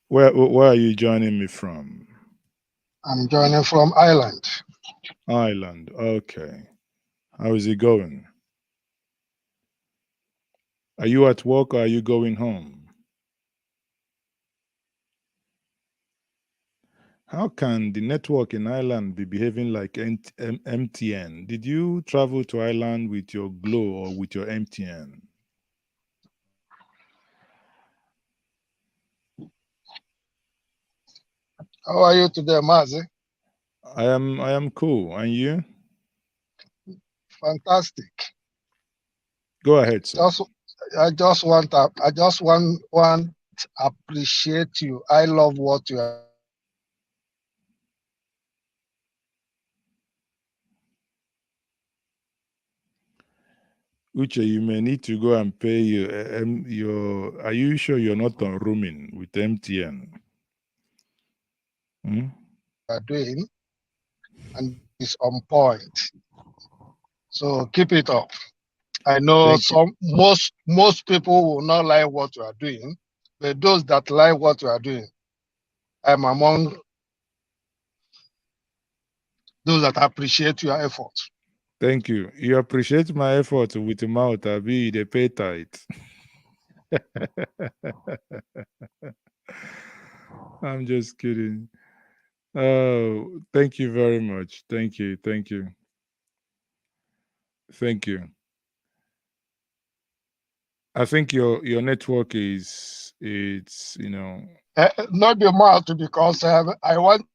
where are you joining me from? I'm joining from Ireland. Ireland. Okay. How is it going? Are you at work or are you going home? How can the network in Ireland be behaving like MTN? Did you travel to Ireland with your Glo or with your MTN? How are you today, Maazi? I am cool. And you? Fantastic. Go ahead, sir. I just want to appreciate you. I love what you are. Uche, you may need to go and pay your. Are you sure you're not on roaming with MTN? Are doing, and it's on point. So keep it up. I know most people will not like what you are doing, but those that like what you are doing, I'm among those that appreciate your effort. Thank you. You appreciate my effort with the mouth. I be the pay tight. I'm just kidding. Oh, thank you very much. Thank you. Thank you. Thank you. I think your network is Not the mouth, because I want.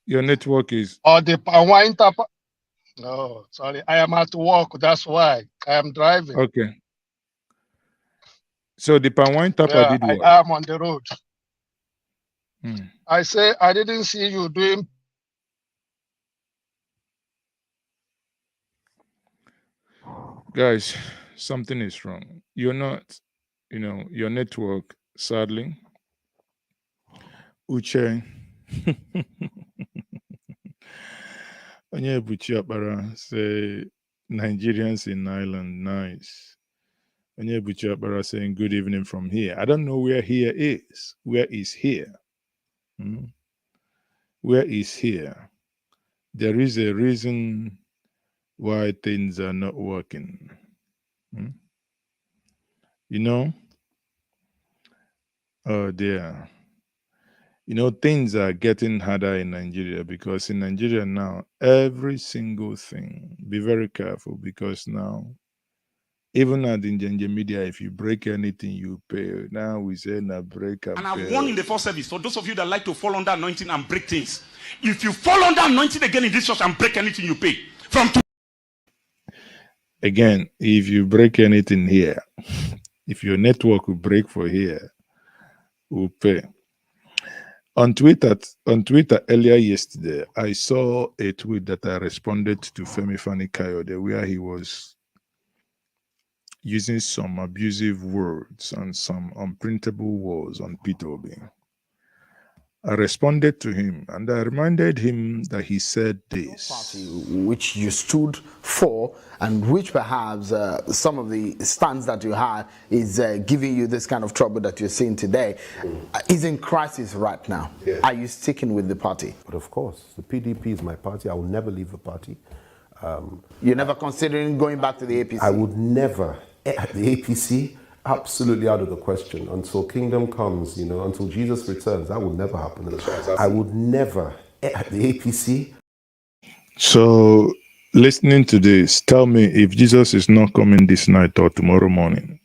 Your network is. Or the wine tap. No, sorry. I am at work. That's why I am driving. Okay. So the Panwine Tapa did what? I am on the road. I say I didn't see you doing. Guys, something is wrong. You're not, your network, sadly. Uche. Onye Buchi Akpara say Nigerians in Ireland, nice. Onye Buchi Akpara saying good evening from here. I don't know where here is. Where is here? Hmm? Where is here? There is a reason why things are not working. Hmm? You know? Oh dear. You know, things are getting harder in Nigeria because in Nigeria now, every single thing, be very careful because now, even at the Njenje media, if you break anything, you pay. Now we say, na break and And I've pay. warned in the first service, for those of you that like to fall under anointing and break things, if you fall under anointing again in this church and break anything, you pay. Again, if you break anything here, if your network will break for here, we'll pay. On Twitter earlier yesterday, I saw a tweet that I responded to Femi Fani Kayode where he was using some abusive words and some unprintable words on PWB. I responded to him and I reminded him that he said this. Party which you stood for and which perhaps some of the stands that you had is giving you this kind of trouble that you're seeing today is in crisis right now. Yeah. Are you sticking with the party? But of course, the PDP is my party. I will never leave the party. You're never considering going back to the APC? I would never. The APC, absolutely out of the question. Until kingdom comes, you know, until Jesus returns, that will never happen. I would never. The APC. So, listening to this, tell me if Jesus is not coming this night or tomorrow morning.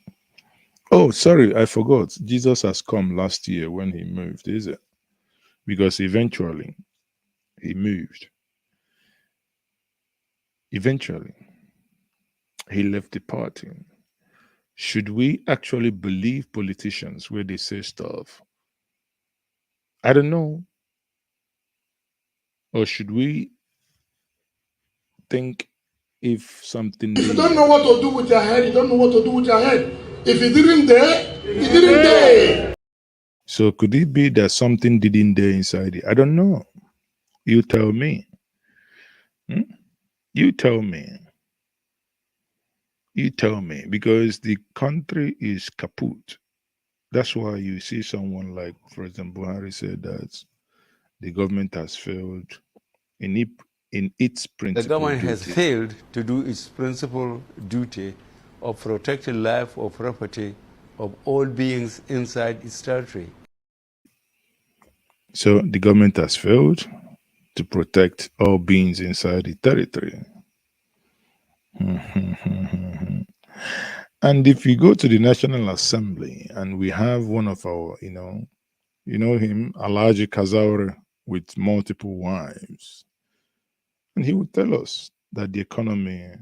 Oh, sorry, I forgot. Jesus has come last year when he moved, is it? Because eventually he moved. Eventually he left the party. Should we actually believe politicians where they say stuff? I don't know. Or should we think if something... If you don't know what to do with your head, you don't know what to do with your head. If you didn't dare, you didn't dare. So could it be that something didn't dare inside it? I don't know. You tell me. You tell me. You tell me. Because the country is kaput. That's why you see someone like President Buhari said that the government has failed in its principal The government duty. has failed to do its principal duty of protecting life or property of all beings inside its territory. So the government has failed to protect all beings inside the territory. And if you go to the National Assembly and we have one of our, you know him, Alhaji Kazaure, with multiple wives, and he would tell us that the economy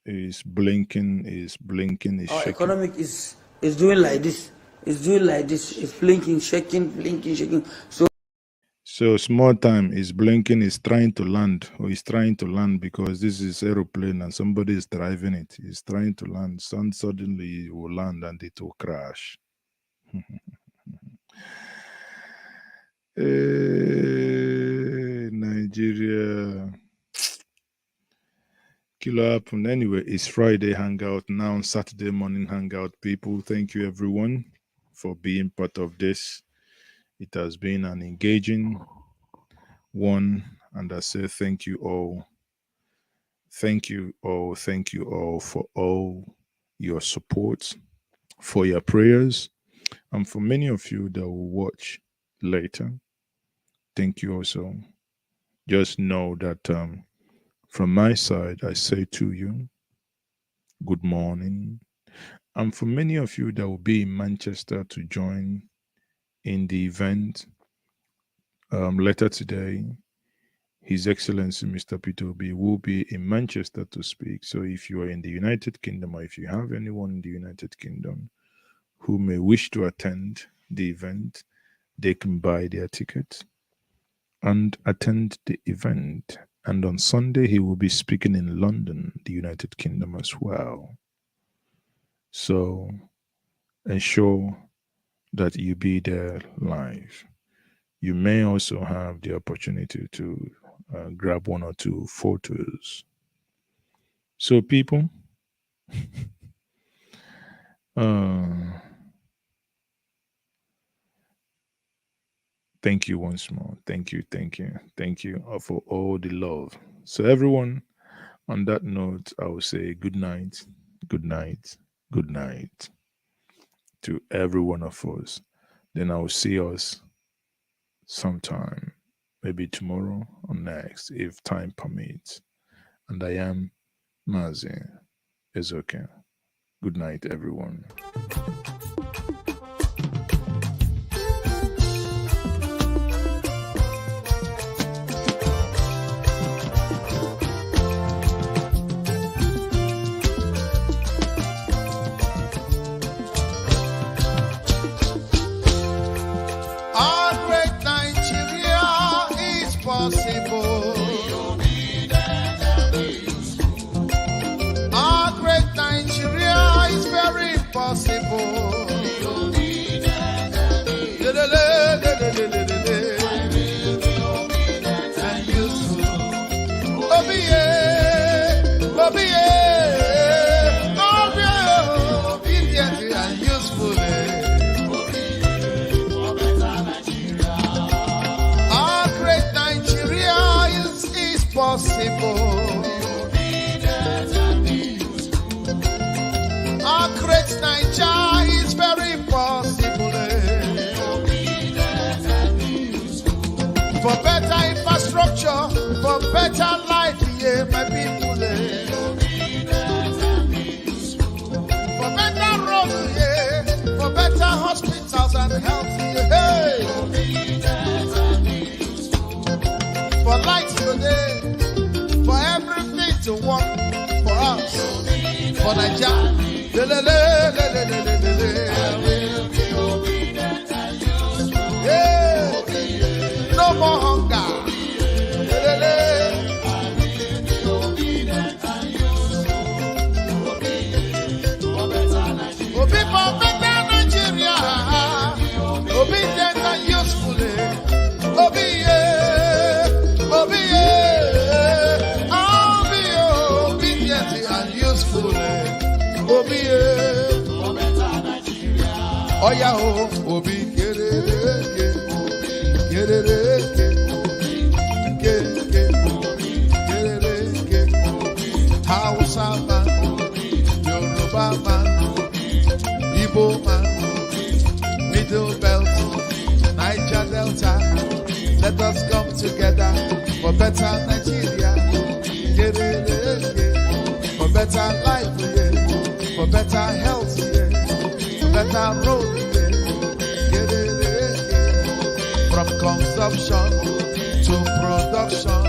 is blinking, is shaking. Our economic is doing like this. It's doing like this. It's blinking, shaking. So small time is blinking, is trying to land, or is trying to land because this is aeroplane and somebody is driving it. He's trying to land. Suddenly it will land and it will crash. Nigeria. Kilo happened. Anyway, it's Friday Hangout now, Saturday morning Hangout. People, thank you everyone for being part of this. It has been an engaging one, and I say thank you all. Thank you all for all your support, for your prayers, and for many of you that will watch later. Thank you also. Just know that from my side, I say to you, good morning. And for many of you that will be in Manchester to join in the event later today, His Excellency Mr. PWB will be in Manchester to speak. So if you are in the United Kingdom, or if you have anyone in the United Kingdom who may wish to attend the event, they can buy their tickets and attend the event. And on Sunday, he will be speaking in London, the United Kingdom as well. So ensure that you be there live. you may also have the opportunity to grab 1 or 2 photos. So people, thank you once more. Thank you for all the love. So everyone, on that note, I will say good night to every one of us. Then I will see us sometime, maybe tomorrow or next, if time permits. And I am Maazi Ezeoke. Good night, everyone. Our great Nigeria is very possible. For better infrastructure, for better life, yeah, my people. For better roads, yeah, for better hospitals and health, yeah. For lights today, for everything to work for us, for Nigeria. Yeah. No more hunger. Obi for better Nigeria. Obedient and useful. Obi yeah. Obi yeah. I'll be obedient and useful. Obi yeah. Oh yeah, Obi Hausa man, Yoruba man, Igbo man, Middle Belt, Niger Delta. Let us come together for better Nigeria, for better life, for better health, for better road, from consumption to production.